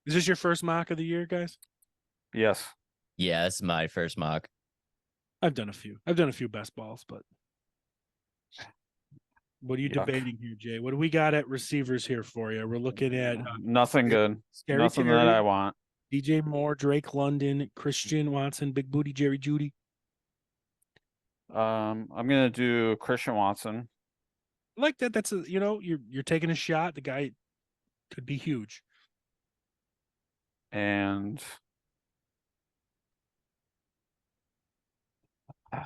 Is this your first mock of the year, guys? Yes. Yeah, it's my first mock. I've done a few. I've done a few best balls, but what are you debating here, Jay? What do we got at receivers here for you? We're looking at nothing good. Nothing Terry, that I want. DJ Moore, Drake London, Christian Watson, Big Booty Jerry Judy. I'm gonna do Christian Watson. I like that. That's you're taking a shot. The guy could be huge. And I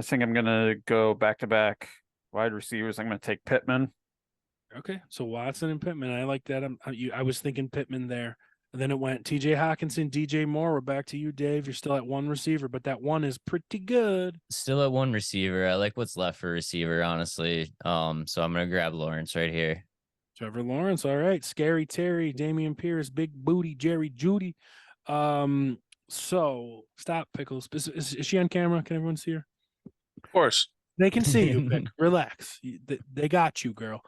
think I'm gonna go back-to-back wide receivers. I'm gonna take Pittman. Okay, so Watson and Pittman. I like that. I was thinking Pittman there. And then it went T.J. Hawkinson, DJ Moore. We're back to you, Dave. You're still at 1 receiver, but that one is pretty good. Still at 1 receiver. I like what's left for receiver, honestly. So I'm gonna grab Lawrence right here. Trevor Lawrence, all right. Scary Terry, Damian Pierce, Big Booty, Jerry Judy. So stop, Pickles. Is she on camera? Can everyone see her? Of course. They can see you, Pick. Relax. They got you, girl.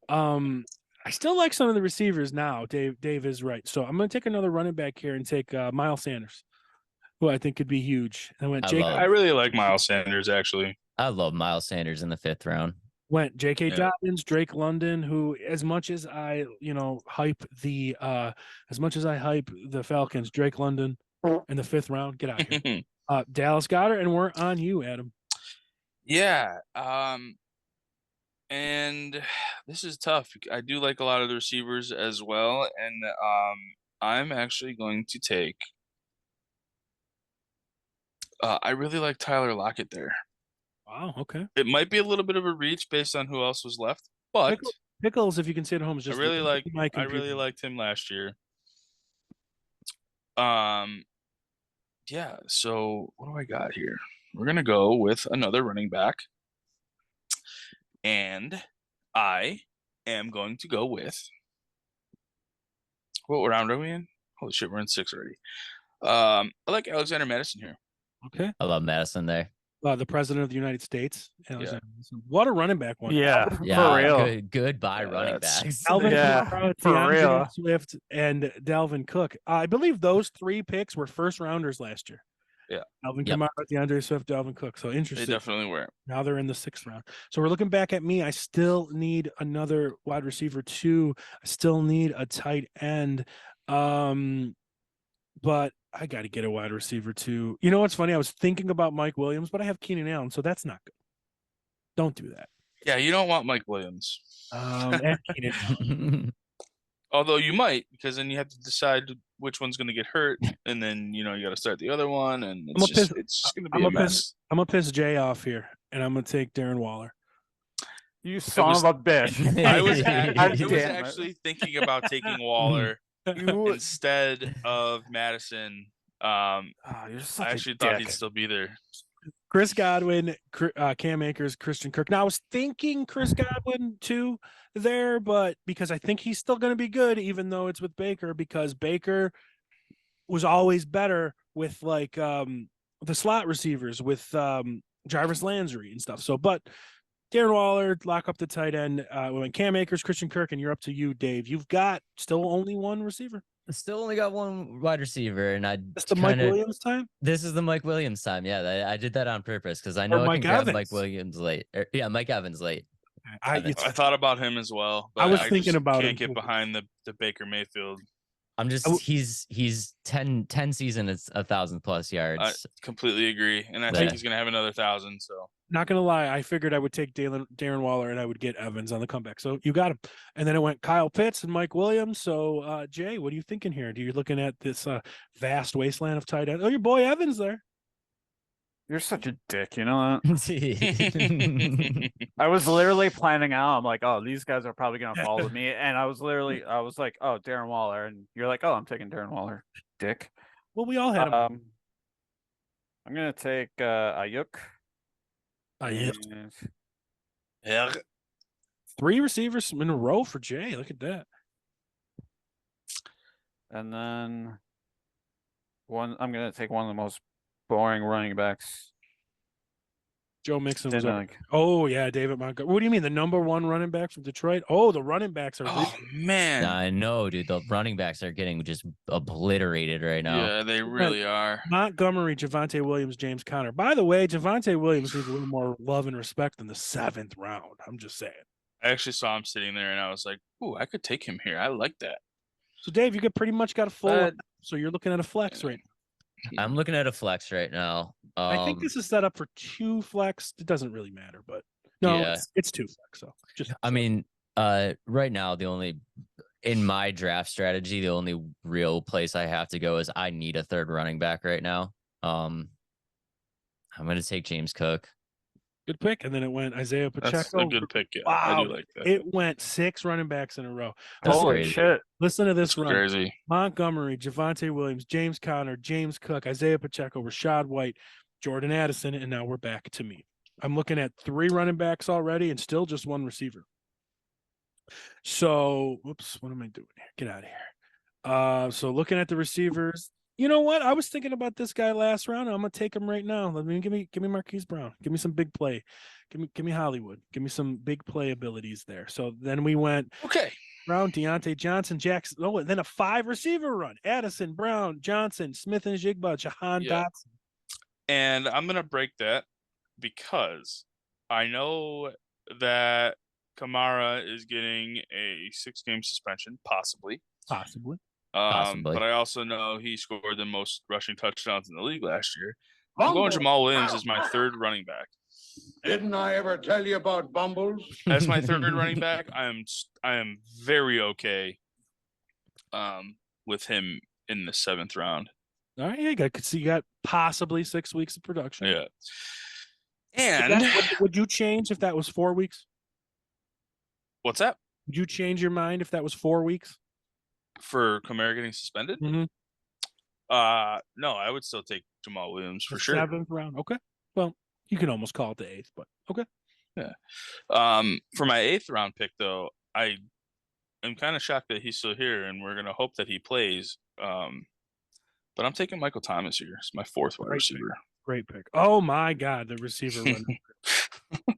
I still like some of the receivers now. Dave is right. So I'm going to take another running back here and take Miles Sanders, who I think could be huge. I really like Miles Sanders, actually. I love Miles Sanders in the 5th round. Went J.K. Dobbins, Drake London, who as much as I hype the Falcons, Drake London in the 5th round. Get out of here. Dallas Goedert, and we're on you, Adam. Yeah. And this is tough. I do like a lot of the receivers as well, and I'm actually going to take. I really like Tyler Lockett there. Wow. Okay. It might be a little bit of a reach based on who else was left, but Pickles, if you can sit at home, is just I really liked him last year. Yeah. So what do I got here? We're gonna go with another running back, and I am going to go with. What round are we in? Holy shit, we're in 6 already. I like Alexander Madison here. Okay. I love Madison there. The president of the United States. Yeah. What a running back one. Yeah, for Yeah, real. goodbye Yeah, running that's- backs. Alvin Yeah, Kamara, for DeAndre real. Swift, and Dalvin Cook. I believe those 3 picks were first rounders last year. Yeah. Alvin Yep. Kamara, DeAndre Swift, Dalvin Cook. So They interesting. definitely were. Now they're in the 6th round. So we're looking back at me. I still need another wide receiver 2. I still need a tight end. But I got to get a wide receiver 2. You know what's funny? I was thinking about Mike Williams, but I have Keenan Allen, so that's not good. Don't do that. Yeah, you don't want Mike Williams. And Keenan Allen. Although you might, because then you have to decide which one's going to get hurt, and then you got to start the other one, and it's just going to be a mess. I'm gonna piss Jay off here, and I'm gonna take Darren Waller. You son of a bitch. I was God actually thinking about taking Waller instead of Madison. Oh, you're I such actually a thought dick. he'd still be there. Chris Godwin, Cam Akers, Christian Kirk. Now I was thinking Chris Godwin too there, but because I think he's still going to be good, even though it's with Baker, because Baker was always better with like the slot receivers with Jarvis Landry and stuff. So, but Darren Waller, lock up the tight end. When Cam Akers, Christian Kirk, and you're up to you, Dave. You've got still only one receiver. Still only got one wide receiver, and That's the Mike Williams time. This is the Mike Williams time. Yeah, I did that on purpose because I know I can grab Mike Williams late. Yeah, Mike Evans late. I thought about him as well. But I was thinking about can't him. get behind the Baker Mayfield. I'm just he's 10 season. It's 1,000+ yards. I completely agree, and I think he's gonna have another 1,000. So not gonna lie, I figured I would take Darren Waller and I would get Evans on the comeback. So you got him, and then it went Kyle Pitts and Mike Williams. So Jay, what are you thinking here? Do you looking at this vast wasteland of tight end? Oh, your boy Evans there. You're such a dick, you know that? I was literally planning out. I'm like, oh, these guys are probably gonna follow me, and I was like, oh, Darren Waller, and you're like, oh, I'm taking Darren Waller, dick. Well, we all had him. I'm gonna take Ayuk. yeah, 3 receivers in a row for Jay. Look at that. And then I'm gonna take one of the most boring running backs. Joe Mixon was Didn't like. Oh yeah, David Montgomery. What do you mean, the number 1 running back from Detroit? Oh, the running backs are. Oh man, I know, dude. The running backs are getting just obliterated right now. Yeah, they really are. Montgomery, Javonte Williams, James Conner. By the way, Javonte Williams needs a little more love and respect than the 7th round. I'm just saying. I actually saw him sitting there, and I was like, "Ooh, I could take him here. I like that." So Dave, you pretty much got a full. So you're looking at a flex right now. I'm looking at a flex right now. I think this is set up for 2 flex. It doesn't really matter, but no, Yeah. it's 2 flex. So just. I mean, right now in my draft strategy, the only real place I have to go is I need a 3rd running back right now. I'm gonna take James Cook. Good pick, and then it went Isaiah Pacheco. That's a good pick. Yeah, Wow, I do like that. it went 6 running backs in a row. That's Holy crazy. shit! Listen to this That's run: crazy. Montgomery, Javonte Williams, James Conner, James Cook, Isaiah Pacheco, Rashad White, Jordan Addison, and now we're back to me. I'm looking at 3 running backs already, and still just 1 receiver. So, whoops, what am I doing here? Get out of here. So looking at the receivers. You know what? I was thinking about this guy last round. I'm gonna take him right now. Give me Marquise Brown. Give me some big play. Give me Hollywood. Give me some big play abilities there. So then we went Brown, Deontay Johnson, Jackson. Oh, and then a 5 receiver run. Addison, Brown, Johnson, Smith and Jigba, Jahan Dotson. And I'm gonna break that because I know that Kamara is getting a 6-game suspension, possibly. But I also know he scored the most rushing touchdowns in the league last year. I'm going Jamal Williams as my 3rd running back. Didn't I ever tell you about Bumbles? As my 3rd running back, I am very okay with him in the 7th round. All right, you got possibly 6 weeks of production. Yeah. And would you change if that was 4 weeks? What's that? Would you change your mind if that was 4 weeks? For Kamara getting suspended? Mm-hmm. No, I would still take Jamal Williams for the sure. 7th round. Okay. Well, you can almost call it the 8th, but okay. Yeah. For my 8th round pick, though, I am kind of shocked that he's still here, and we're gonna hope that he plays. But I'm taking Michael Thomas here. It's my 4th wide receiver. Great pick. Oh my God, the receiver run.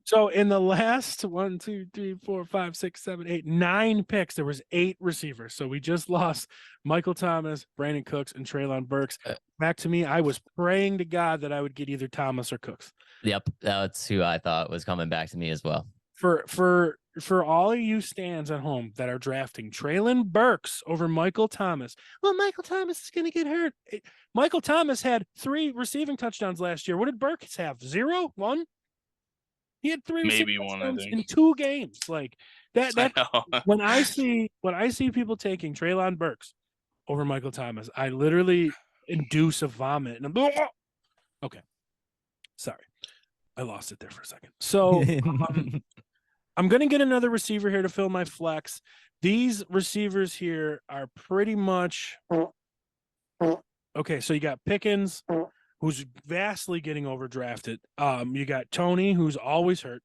So in the last 1, 2, 3, 4, 5, 6, 7, 8, 9 picks, there was 8 receivers. So we just lost Michael Thomas, Brandon Cooks, and Treylon Burks. Back to me, I was praying to God that I would get either Thomas or Cooks. Yep, that's who I thought was coming back to me as well. For all of you stands at home that are drafting Treylon Burks over Michael Thomas, well, Michael Thomas is going to get hurt. Michael Thomas had 3 receiving touchdowns last year. What did Burks have? 0? 1? He had 3 Maybe receiving 1, I touchdowns think. in 2 games. Like that. I know. When I see people taking Treylon Burks over Michael Thomas, I literally induce a vomit. And okay, sorry, I lost it there for a second. So I'm going to get another receiver here to fill my flex. These receivers here are pretty much okay. So you got Pickens, who's vastly getting overdrafted. You got Tony, who's always hurt.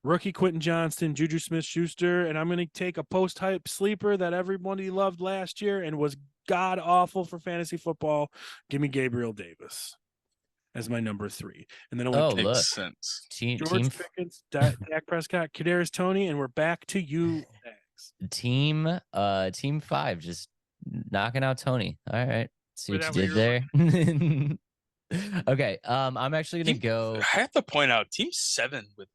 Rookie Quentin Johnston, Juju Smith-Schuster, and I'm going to take a post-hype sleeper that everybody loved last year and was god-awful for fantasy football. Give me Gabriel Davis as my number 3. And then I went look, sense. George Pickens, Dak Prescott, Kadarius Toney, and we're back to you, Dax. Team 5, just knocking out Tony. All right. See what you did there. Okay. I'm actually going to go. I have to point out Team 7 with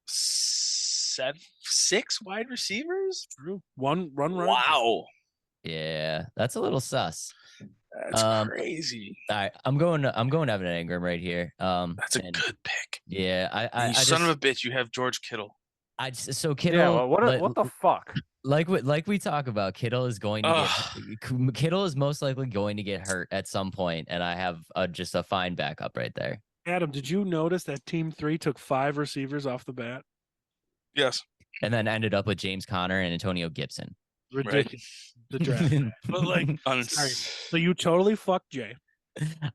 6 wide receivers. True. One run. Wow. Yeah, that's a little sus. That's crazy. All right, I'm going Evan Engram right here. That's a good pick. Yeah, I son of a bitch, you have George Kittle. So Kittle. Yeah, well, what the fuck? Like we talk about, Kittle is going to get Kittle is most likely going to get hurt at some point, and I have just a fine backup right there. Adam, did you notice that Team 3 took 5 receivers off the bat? Yes. And then ended up with James Conner and Antonio Gibson. Ridiculous. The draft. But like, sorry. So you totally fucked Jay.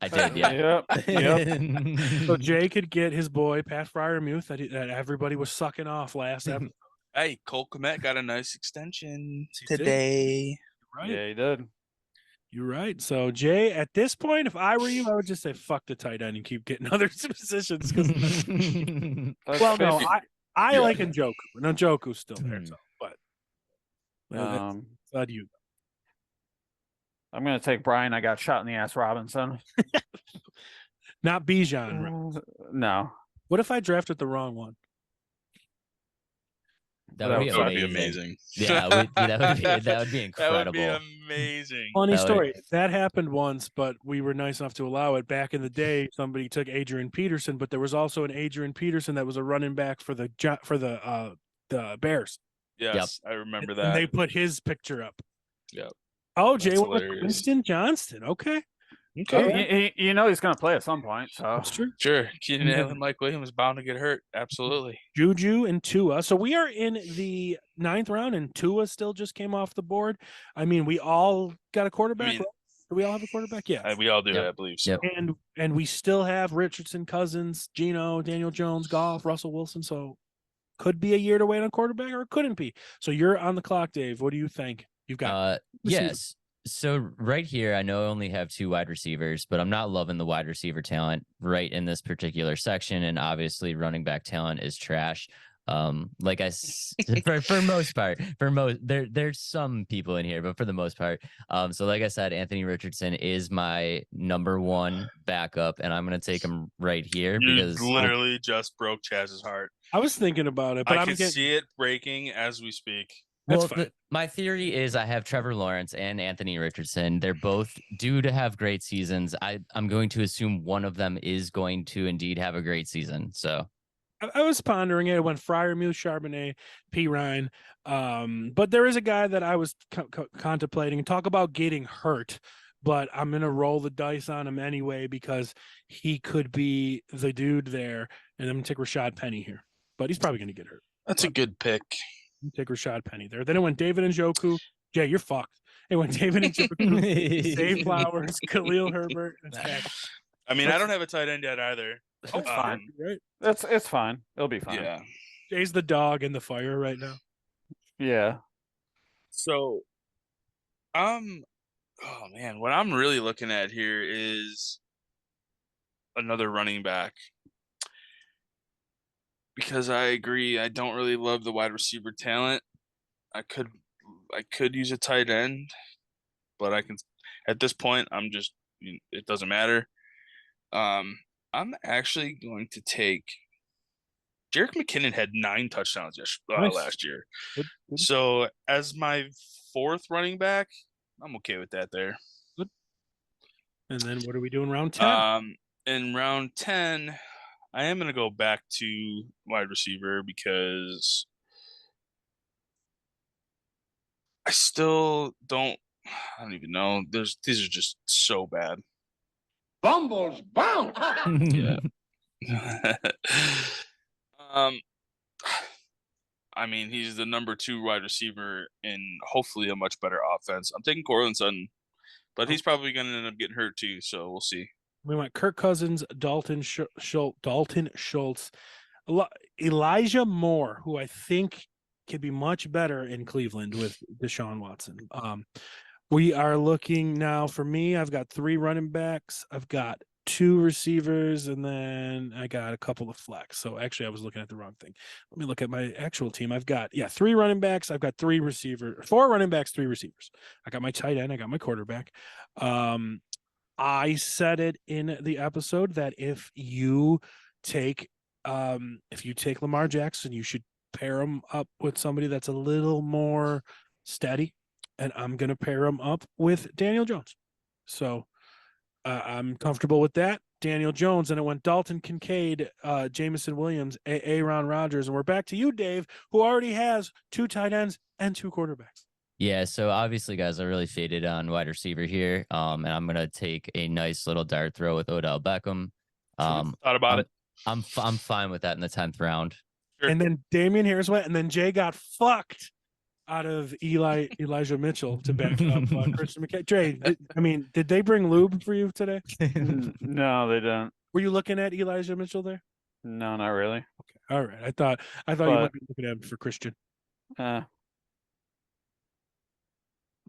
I did, yeah. Yep. So Jay could get his boy Pat Fryermuth that everybody was sucking off last episode. Hey, Cole Kmet got a nice extension He today. Right. Yeah, he did. You're right. So Jay, at this point, if I were you, I would just say fuck the tight end and keep getting other positions. Well, no, I like Njoku. Njoku's still there, so but that's you. I'm gonna take Brian. I got shot in the ass Robinson. Not Bijan. Right? No. What if I drafted the wrong one? That would be amazing. Yeah, that would be incredible. That would be amazing. Funny story. That happened once, but we were nice enough to allow it. Back in the day, somebody took Adrian Peterson, but there was also an Adrian Peterson that was a running back for the Bears. Yes, I remember that. And they put his picture up. Yep. Oh, Jay went with Winston Johnston. Okay. You know he's going to play at some point. So That's true. Sure. Keenan Allen, Mike Williams bound to get hurt. Absolutely. Juju and Tua. So we are in the 9th round, and Tua still just came off the board. I mean, we all got a quarterback. Right? Do we all have a quarterback? Yeah. We all do, I believe so. Yep. And we still have Richardson, Cousins, Geno, Daniel Jones, Goff, Russell Wilson. So could be a year to wait on quarterback, or it couldn't be. So you're on the clock, Dave. What do you think? You've got yes. So right here, I know I only have 2 wide receivers, but I'm not loving the wide receiver talent right in this particular section. And obviously running back talent is trash. Like for most part, there's some people in here, but for the most part. So like I said, Anthony Richardson is my number 1 backup, and I'm going to take him right here because literally just broke Chaz's heart. I was thinking about it, but I can see it breaking as we speak. Well, my theory is I have Trevor Lawrence and Anthony Richardson. They're both due to have great seasons. I'm going to assume one of them is going to indeed have a great season. So I was pondering it. It went Fryermuth, Charbonnet, P. Ryan. But there is a guy that I was contemplating. Talk about getting hurt, but I'm going to roll the dice on him anyway because he could be the dude there. And I'm going to take Rashad Penny here, but he's probably going to get hurt. That's a good pick. Take Rashad Penny there. Then it went David Njoku. Jay, you're fucked. It went David Njoku, Zay Flowers, Khalil Herbert. I mean, I don't have a tight end yet either. Oh, fine. Right? It's fine. It'll be fine. Yeah. Jay's the dog in the fire right now. Yeah. So, oh man, what I'm really looking at here is another running back because I agree. I don't really love the wide receiver talent. I could use a tight end, but I can at this point it doesn't matter. I'm actually going to take Jerick McKinnon had 9 touchdowns Nice. last year. Good. So as my 4th running back, I'm okay with that there. Good. And then what are we doing round 10? In round 10, I am going to go back to wide receiver because I don't even know. These are just so bad. Bumbles bound. Yeah. I mean, he's the number 2 wide receiver in hopefully a much better offense. I'm taking Courtland Sutton, but he's probably going to end up getting hurt too, so we'll see. We went Kirk Cousins, Dalton Schultz, Elijah Moore, who I think could be much better in Cleveland with Deshaun Watson. We are looking now for me. I've got 3 running backs. I've got 2 receivers, and then I got a couple of flex. So actually, I was looking at the wrong thing. Let me look at my actual team. I've got 3 running backs. I've got 4 running backs, 3 receivers. I got my tight end. I got my quarterback. I said it in the episode that if you take Lamar Jackson, you should pair him up with somebody that's a little more steady, and I'm going to pair him up with Daniel Jones. So I'm comfortable with that. Daniel Jones, and it went Dalton Kincaid, Jameson Williams, Aaron Rodgers, and we're back to you, Dave, who already has 2 tight ends and 2 quarterbacks. Yeah, so obviously, guys, I really faded on wide receiver here, and I'm gonna take a nice little dart throw with Odell Beckham. Thought about it. I'm fine with that in the 10th round. Sure. And then Damian Harris went, and then Jay got fucked out of Elijah Mitchell to back up Christian McCaffrey. Dre, did they bring lube for you today? No, they don't. Were you looking at Elijah Mitchell there? No, not really. Okay, all right. I thought you might be looking at him for Christian.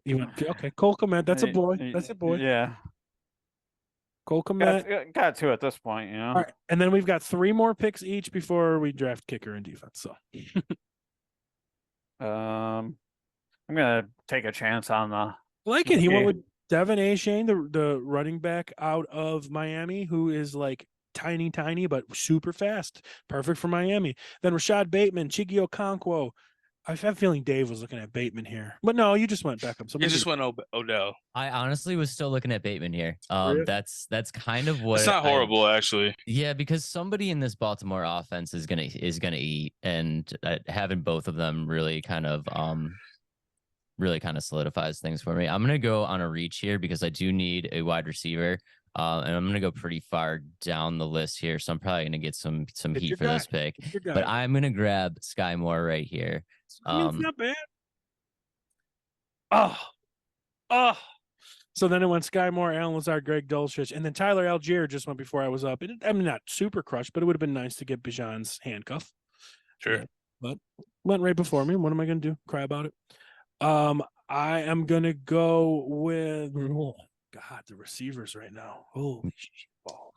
You went, okay, Cole Kmet. That's a boy. That's a boy. Yeah. Cole Kmet. Got 2 at this point, you know. All right, and then we've got 3 more picks each before we draft kicker and defense. So, I'm gonna take a chance on the. Like it. He went with Devin Achane, the running back out of Miami, who is like tiny, but super fast. Perfect for Miami. Then Rashad Bateman, Chigi Okonkwo. I have a feeling Dave was looking at Bateman here, but no, you just went Beckham. So you just went Odell. I honestly was still looking at Bateman here. That's kind of what. It's not horrible, actually. Yeah, because somebody in this Baltimore offense is gonna eat, and having both of them really kind of solidifies things for me. I'm gonna go on a reach here because I do need a wide receiver. And I'm gonna go pretty far down the list here, so I'm probably gonna get some heat for this pick. But I'm gonna grab Sky Moore right here. It's not bad. So then it went Sky Moore, Alan Lazard, Greg Dulcich, and then Tyler Algier just went before I was up. Not super crushed, but it would have been nice to get Bijan's handcuff. Sure. Yeah, but went right before me. What am I gonna do? Cry about it? I am gonna go with. God, the receivers right now. Holy shit balls.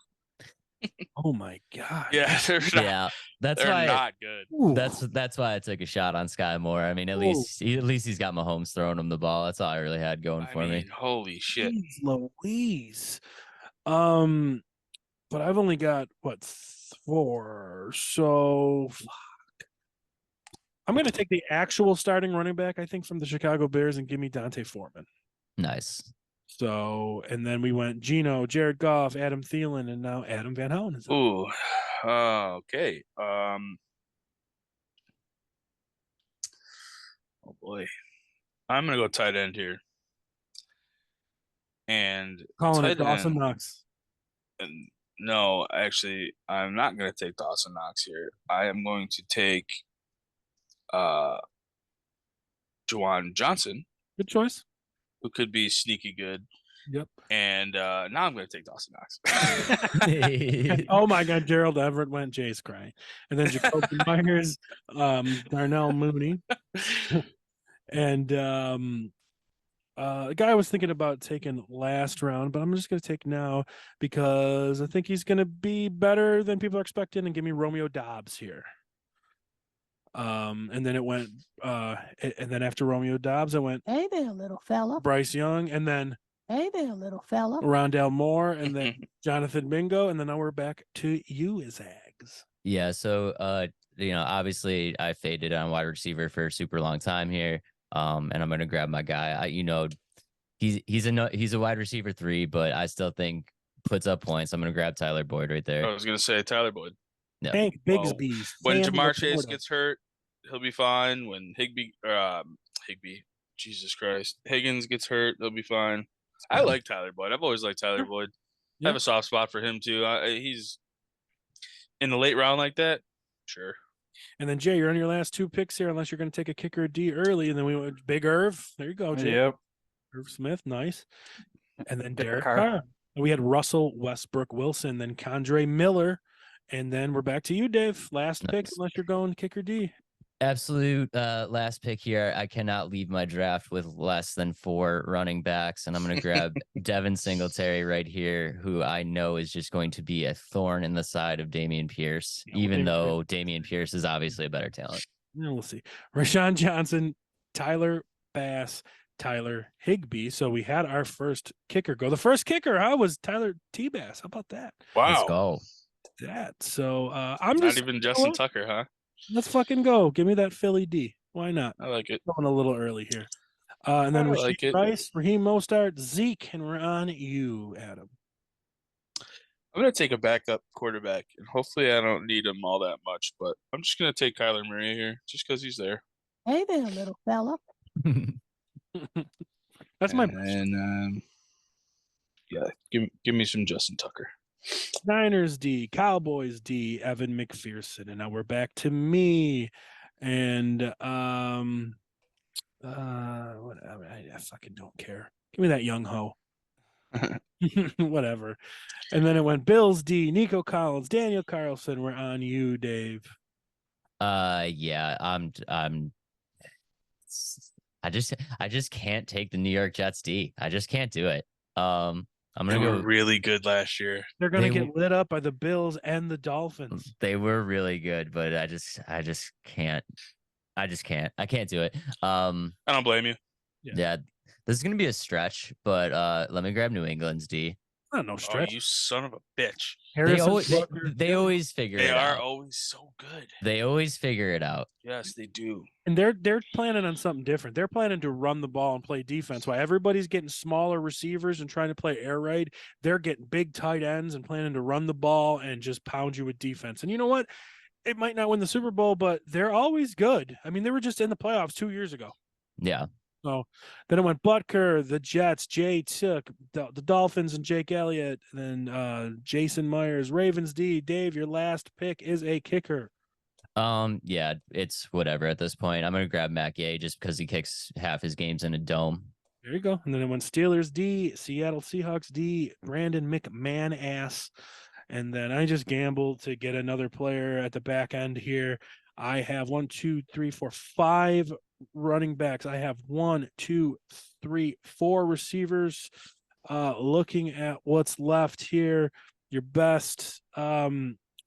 Oh my God. Yeah, that's they're why not good. Ooh. That's why I took a shot on Sky Moore. I mean, at least he's got Mahomes throwing him the ball. That's all I really had going for me. Holy shit. Jeez Louise. But I've only got 4. So fuck. I'm gonna take the actual starting running back, I think, from the Chicago Bears and give me Dante Foreman. Nice. So, and then we went Geno, Jared Goff, Adam Thielen, and now Adam Van Houten. Ooh, okay. Oh boy, I'm gonna go tight end here, and calling it Dawson Knox. And no, actually, I'm not gonna take Dawson Knox here. I am going to take Juwan Johnson. Good choice. Who could be sneaky good. Yep. And now I'm going to take Dawson Knox. Oh my God, Gerald Everett went, Jay's crying. And then Jacoby Myers, Darnell Mooney. And A guy I was thinking about taking last round, but I'm just going to take now because I think he's going to be better than people are expecting, and give me Romeo Dobbs here. And then it went, and then after Romeo Dobbs, I went, Hey there, little fella. Bryce Young, and then Hey there, little fella. Rondale Moore, and then Jonathan Mingo, and then now we're back to you, Zags. Yeah, so obviously I faded on wide receiver for a super long time here. And I'm gonna grab my guy. He's a wide receiver 3, but I still think puts up points. I'm gonna grab Tyler Boyd right there. I was gonna say Tyler Boyd. Yeah. Hank Bigsby. When Sam Jamar Chase Laporta. gets hurt, he'll be fine. When Higbee, Jesus Christ, Higgins gets hurt, they'll be fine. I like Tyler Boyd. I've always liked Tyler Boyd. I have a soft spot for him too. He's in the late round like that. Sure. And then Jay, you're on your last 2 picks here, unless you're going to take a kicker D early, and then we went Big Irv. There you go, Jay. Yep. Irv Smith, nice. And then Derek Derek Carr. Carr. We had Russell Westbrook Wilson, then Condre Miller, and then we're back to you, Dave. Last pick, Nice. unless you're going kicker D. Absolute last pick here. I cannot leave my draft with less than 4 running backs, and I'm going to grab Devin Singletary right here, who I know is just going to be a thorn in the side of Damian Pierce, even though Damian Pierce is obviously a better talent. Yeah, we'll see. Rashawn Johnson, Tyler Bass, Tyler Higbee. So we had our first kicker go. The first kicker, was Tyler T. Bass. How about that? Let's go. So I'm Not just even Justin Tucker, huh? Let's fucking go. Give me that Philly D. Why not? I like it. Going a little early here. And then I Rasheed like it. Rice, Raheem Mostert, Zeke, and we're on you, Adam. I'm going to take a backup quarterback, and hopefully I don't need him all that much, but I'm just going to take Kyler Murray here just because he's there. Hey there, little fella. That's my And yeah, give me some Justin Tucker. Niners D, Cowboys D, Evan McPherson, and now we're back to me. And whatever, I fucking don't care. Give me that young ho. Whatever. And then it went Bills D, Nico Collins, Daniel Carlson. We're on you, Dave. Yeah, I just can't take the New York Jets D. I just can't do it. I'm gonna go really good last year. They're gonna get lit up by the Bills and the Dolphins. They were really good, but I just can't. I can't do it. I don't blame you. Yeah, this is gonna be a stretch, but let me grab New England's D. No stretch. Oh, you son of a bitch. They always figure it out. They are always so good. They always figure it out. Yes, they do. And they're planning on something different. They're planning to run the ball and play defense. While everybody's getting smaller receivers and trying to play air raid, they're getting big tight ends and planning to run the ball and just pound you with defense. And you know what? It might not win the Super Bowl, but they're always good. I mean, they were just in the playoffs 2 years ago. Yeah. So then it went Butker, the Jets, Jay Took, the Dolphins, and Jake Elliott. And then Jason Myers, Ravens D. Dave, your last pick is a kicker. Yeah, it's whatever at this point. I'm gonna grab Matt Gay just because he kicks half his games in a dome. There you go. And then it went Steelers D, Seattle Seahawks D, Brandon McMahon ass. And then I just gambled to get another player at the back end here. I have 1, 2, 3, 4, 5 running backs. I have 1, 2, 3, 4 receivers. Looking at what's left here, your best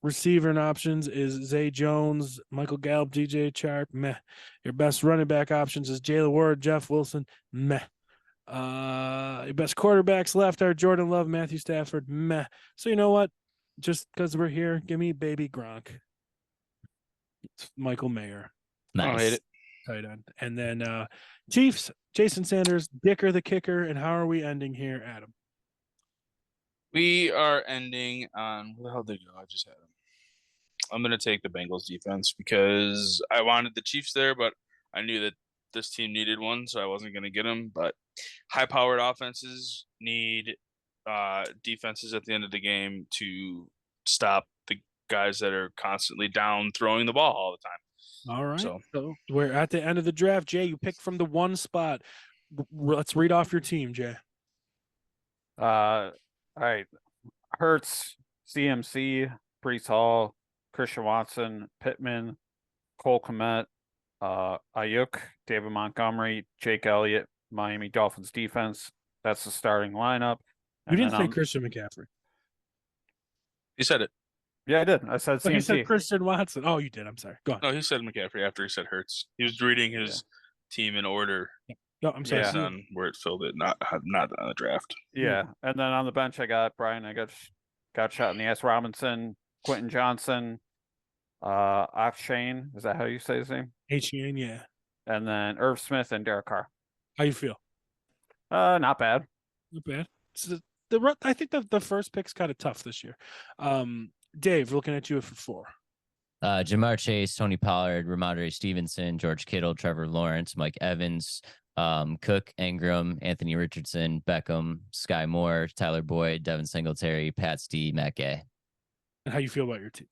receiver and options is Zay Jones, Michael Gallup, DJ Chark, meh. Your best running back options is Jalen Ward, Jeff Wilson, meh. Your best quarterbacks left are Jordan Love, Matthew Stafford, meh. So you know what? Just because we're here, give me baby Gronk. It's Michael Mayer. Nice. I don't hate it. Tight end. And then Chiefs, Jason Sanders, Dicker the kicker. And how are we ending here, Adam? We are ending on where the hell did they go? I just had them. I'm gonna take the Bengals defense because I wanted the Chiefs there, but I knew that this team needed one, so I wasn't gonna get them. But high-powered offenses need defenses at the end of the game to stop the guys that are constantly down throwing the ball all the time. All right. So we're at the end of the draft. Jay, you picked from the one spot. Let's read off your team, Jay. All right. Hurts, CMC, Brees Hall, Christian Watson, Pittman, Cole Kmet, Ayuk, David Montgomery, Jake Elliott, Miami Dolphins defense. That's the starting lineup. You And didn't then say Christian McCaffrey. He said it. yeah, I did. I said But he said CMC. Christian Watson. Oh, you did. I'm sorry. Go on. No, he said McCaffrey after he said Hurts. He was reading his team in order No, I'm sorry. Yeah. based on where it filled it, not on the draft. Yeah, and then on the bench I got Brian. I got shot in the ass. Robinson, Quentin Johnson, Shane. Is that how you say his name? HEN, yeah. And then Irv Smith and Derek Carr. How you feel? Not bad. Not bad. So I think the first pick's kind of tough this year. Dave, looking at you for 4. Jamar Chase, Tony Pollard, Ramondre Stevenson, George Kittle, Trevor Lawrence, Mike Evans, Cook, Ingram, Anthony Richardson, Beckham, Sky Moore, Tyler Boyd, Devin Singletary, Pat Stee, Matt Gay. And how you feel about your team?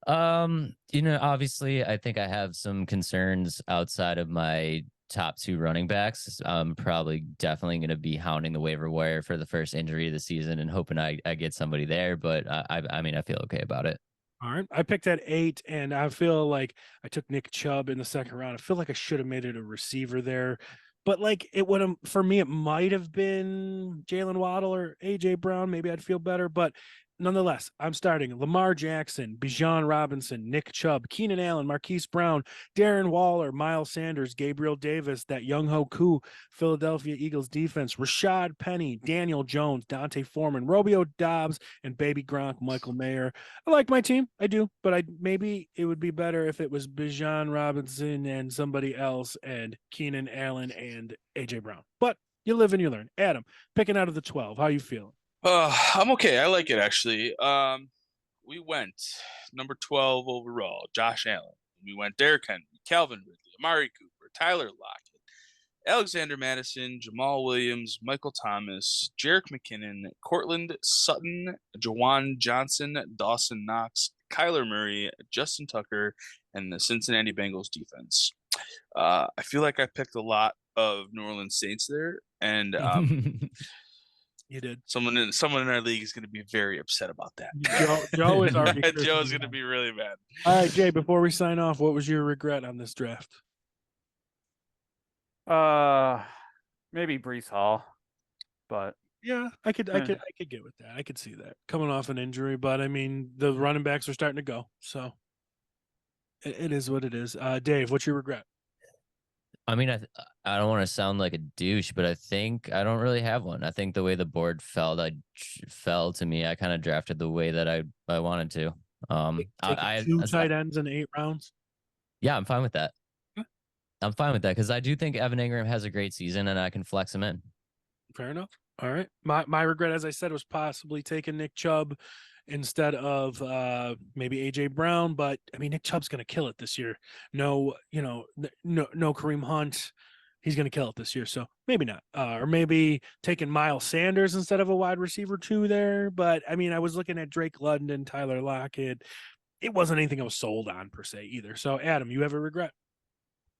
Obviously, I think I have some concerns outside of my top 2 running backs. I'm probably definitely going to be hounding the waiver wire for the first injury of the season and hoping I get somebody there. But I mean, I feel okay about it. All right. I picked at 8, and I feel like I took Nick Chubb in the second round. I feel like I should have made it a receiver there. But like it would have, for me, it might have been Jalen Waddle or AJ Brown. Maybe I'd feel better. But nonetheless, I'm starting Lamar Jackson, Bijan Robinson, Nick Chubb, Keenan Allen, Marquise Brown, Darren Waller, Miles Sanders, Gabriel Davis, that Young Ho Koo, Philadelphia Eagles defense, Rashad Penny, Daniel Jones, Dante Foreman, Romeo Dobbs, and Baby Gronk, Michael Mayer. I like my team. I do. But maybe it would be better if it was Bijan Robinson and somebody else and Keenan Allen and AJ Brown. But you live and you learn. Adam, picking out of the 12, how you feeling? I'm okay. I like it actually. We went number 12 overall, Josh Allen. We went Derrick Henry, Calvin Ridley, Amari Cooper, Tyler Lockett, Alexander Madison, Jamal Williams, Michael Thomas, Jerick McKinnon, Cortland Sutton, Jawan Johnson, Dawson Knox, Kyler Murray, Justin Tucker, and the Cincinnati Bengals defense. I feel like I picked a lot of New Orleans Saints there, and You did. someone in our league is going to be very upset about that. Joe is already. Joe's going to be really mad. All right, Jay. Before we sign off, what was your regret on this draft? Maybe Brees Hall, but Yeah, I could get with that. I could see that coming off an injury, but I mean the running backs are starting to go, so it is what it is. Dave, what's your regret? I mean, I don't want to sound like a douche, but I think I don't really have one. I think the way the board fell to me, I kind of drafted the way that I wanted to. Two tight ends in 8 rounds. Yeah, I'm fine with that. I'm fine with that because I do think Evan Ingram has a great season and I can flex him in. Fair enough. All right. My regret, as I said, was possibly taking Nick Chubb instead of maybe AJ Brown, but I mean Nick Chubb's going to kill it this year. No Kareem Hunt. He's going to kill it this year, so maybe not. Or maybe taking Miles Sanders instead of a wide receiver 2 there. But I mean, I was looking at Drake London, Tyler Lockett. It wasn't anything I was sold on per se either. So Adam, you have a regret?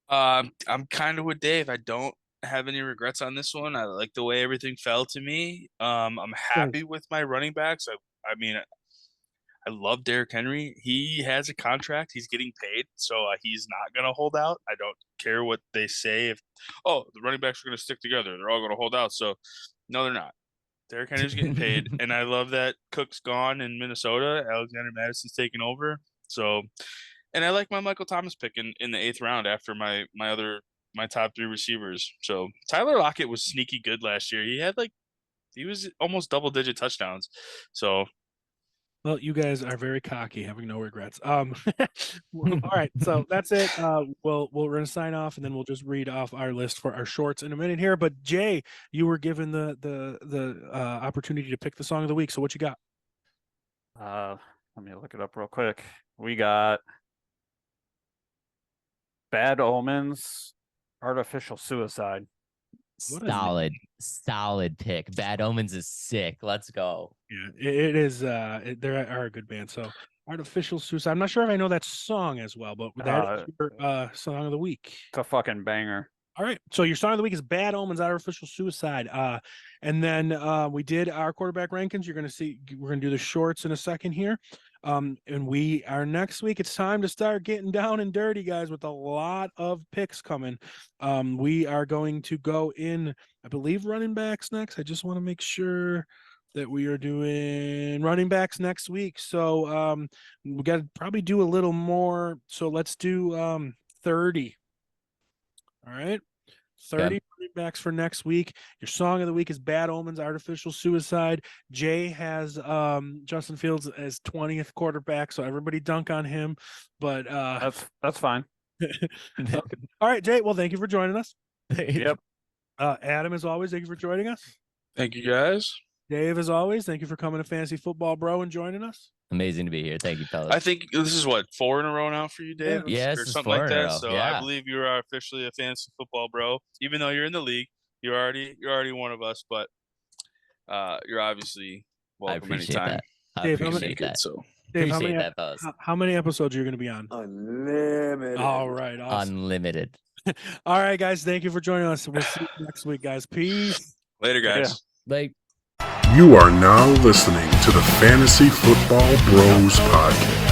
I'm kind of with Dave. I don't have any regrets on this one. I like the way everything fell to me. I'm happy with my running backs. I mean, I love Derrick Henry. He has a contract. He's getting paid, so he's not going to hold out. I don't care what they say. If the running backs are going to stick together, they're all going to hold out. So no, they're not. Derrick Henry's getting paid, and I love that Cook's gone in Minnesota. Alexander Madison's taking over. So, and I like my Michael Thomas pick in the 8th round after my top 3 receivers. So Tyler Lockett was sneaky good last year. He was almost double-digit touchdowns. So. Well, you guys are very cocky, having no regrets. All right, so that's it. We're gonna sign off, and then we'll just read off our list for our shorts in a minute here. But Jay, you were given the opportunity to pick the song of the week. So what you got? Let me look it up real quick. We got Bad Omens, Artificial Suicide. Solid pick. Bad Omens is sick. Let's go. Yeah, it is. There are a good band. So Artificial Suicide. I'm not sure if I know that song as well, but that is your song of the week. It's a fucking banger. All right. So your song of the week is Bad Omens, Artificial Suicide. And then we did our quarterback rankings. You're going to see, we're going to do the shorts in a second here. And we are next week. It's time to start getting down and dirty, guys, with a lot of picks coming. We are going to go in, I believe, running backs next. I just want to make sure that we are doing running backs next week. So we got to probably do a little more. So let's do 30. All right. 30 running backs for next week. Your song of the week is Bad Omens, Artificial Suicide. Jay has Justin Fields as 20th quarterback, so everybody dunk on him. But that's fine. Okay. All right, Jay. Well, thank you for joining us. Yep. Adam, as always, thank you for joining us. Thank you, guys. Dave, as always, thank you for coming to Fantasy Football Bro and joining us. Amazing to be here. Thank you, fellas. I think this is what, 4 in a row now for you, Dave? Yeah, or this is something 4 like in a that. row. So Yeah. I believe you are officially a fantasy football bro. Even though you're in the league, you're already one of us, but you're obviously I welcome appreciate anytime. that. I Dave, how appreciate Make that. it, so Dave, Appreciate that, fellas. how many episodes are you going to be on? Unlimited. All right. Awesome. Unlimited. All right, guys. Thank you for joining us. We'll see you next week, guys. Peace. later, guys. Like. You are now listening to the Fantasy Football Bros Podcast.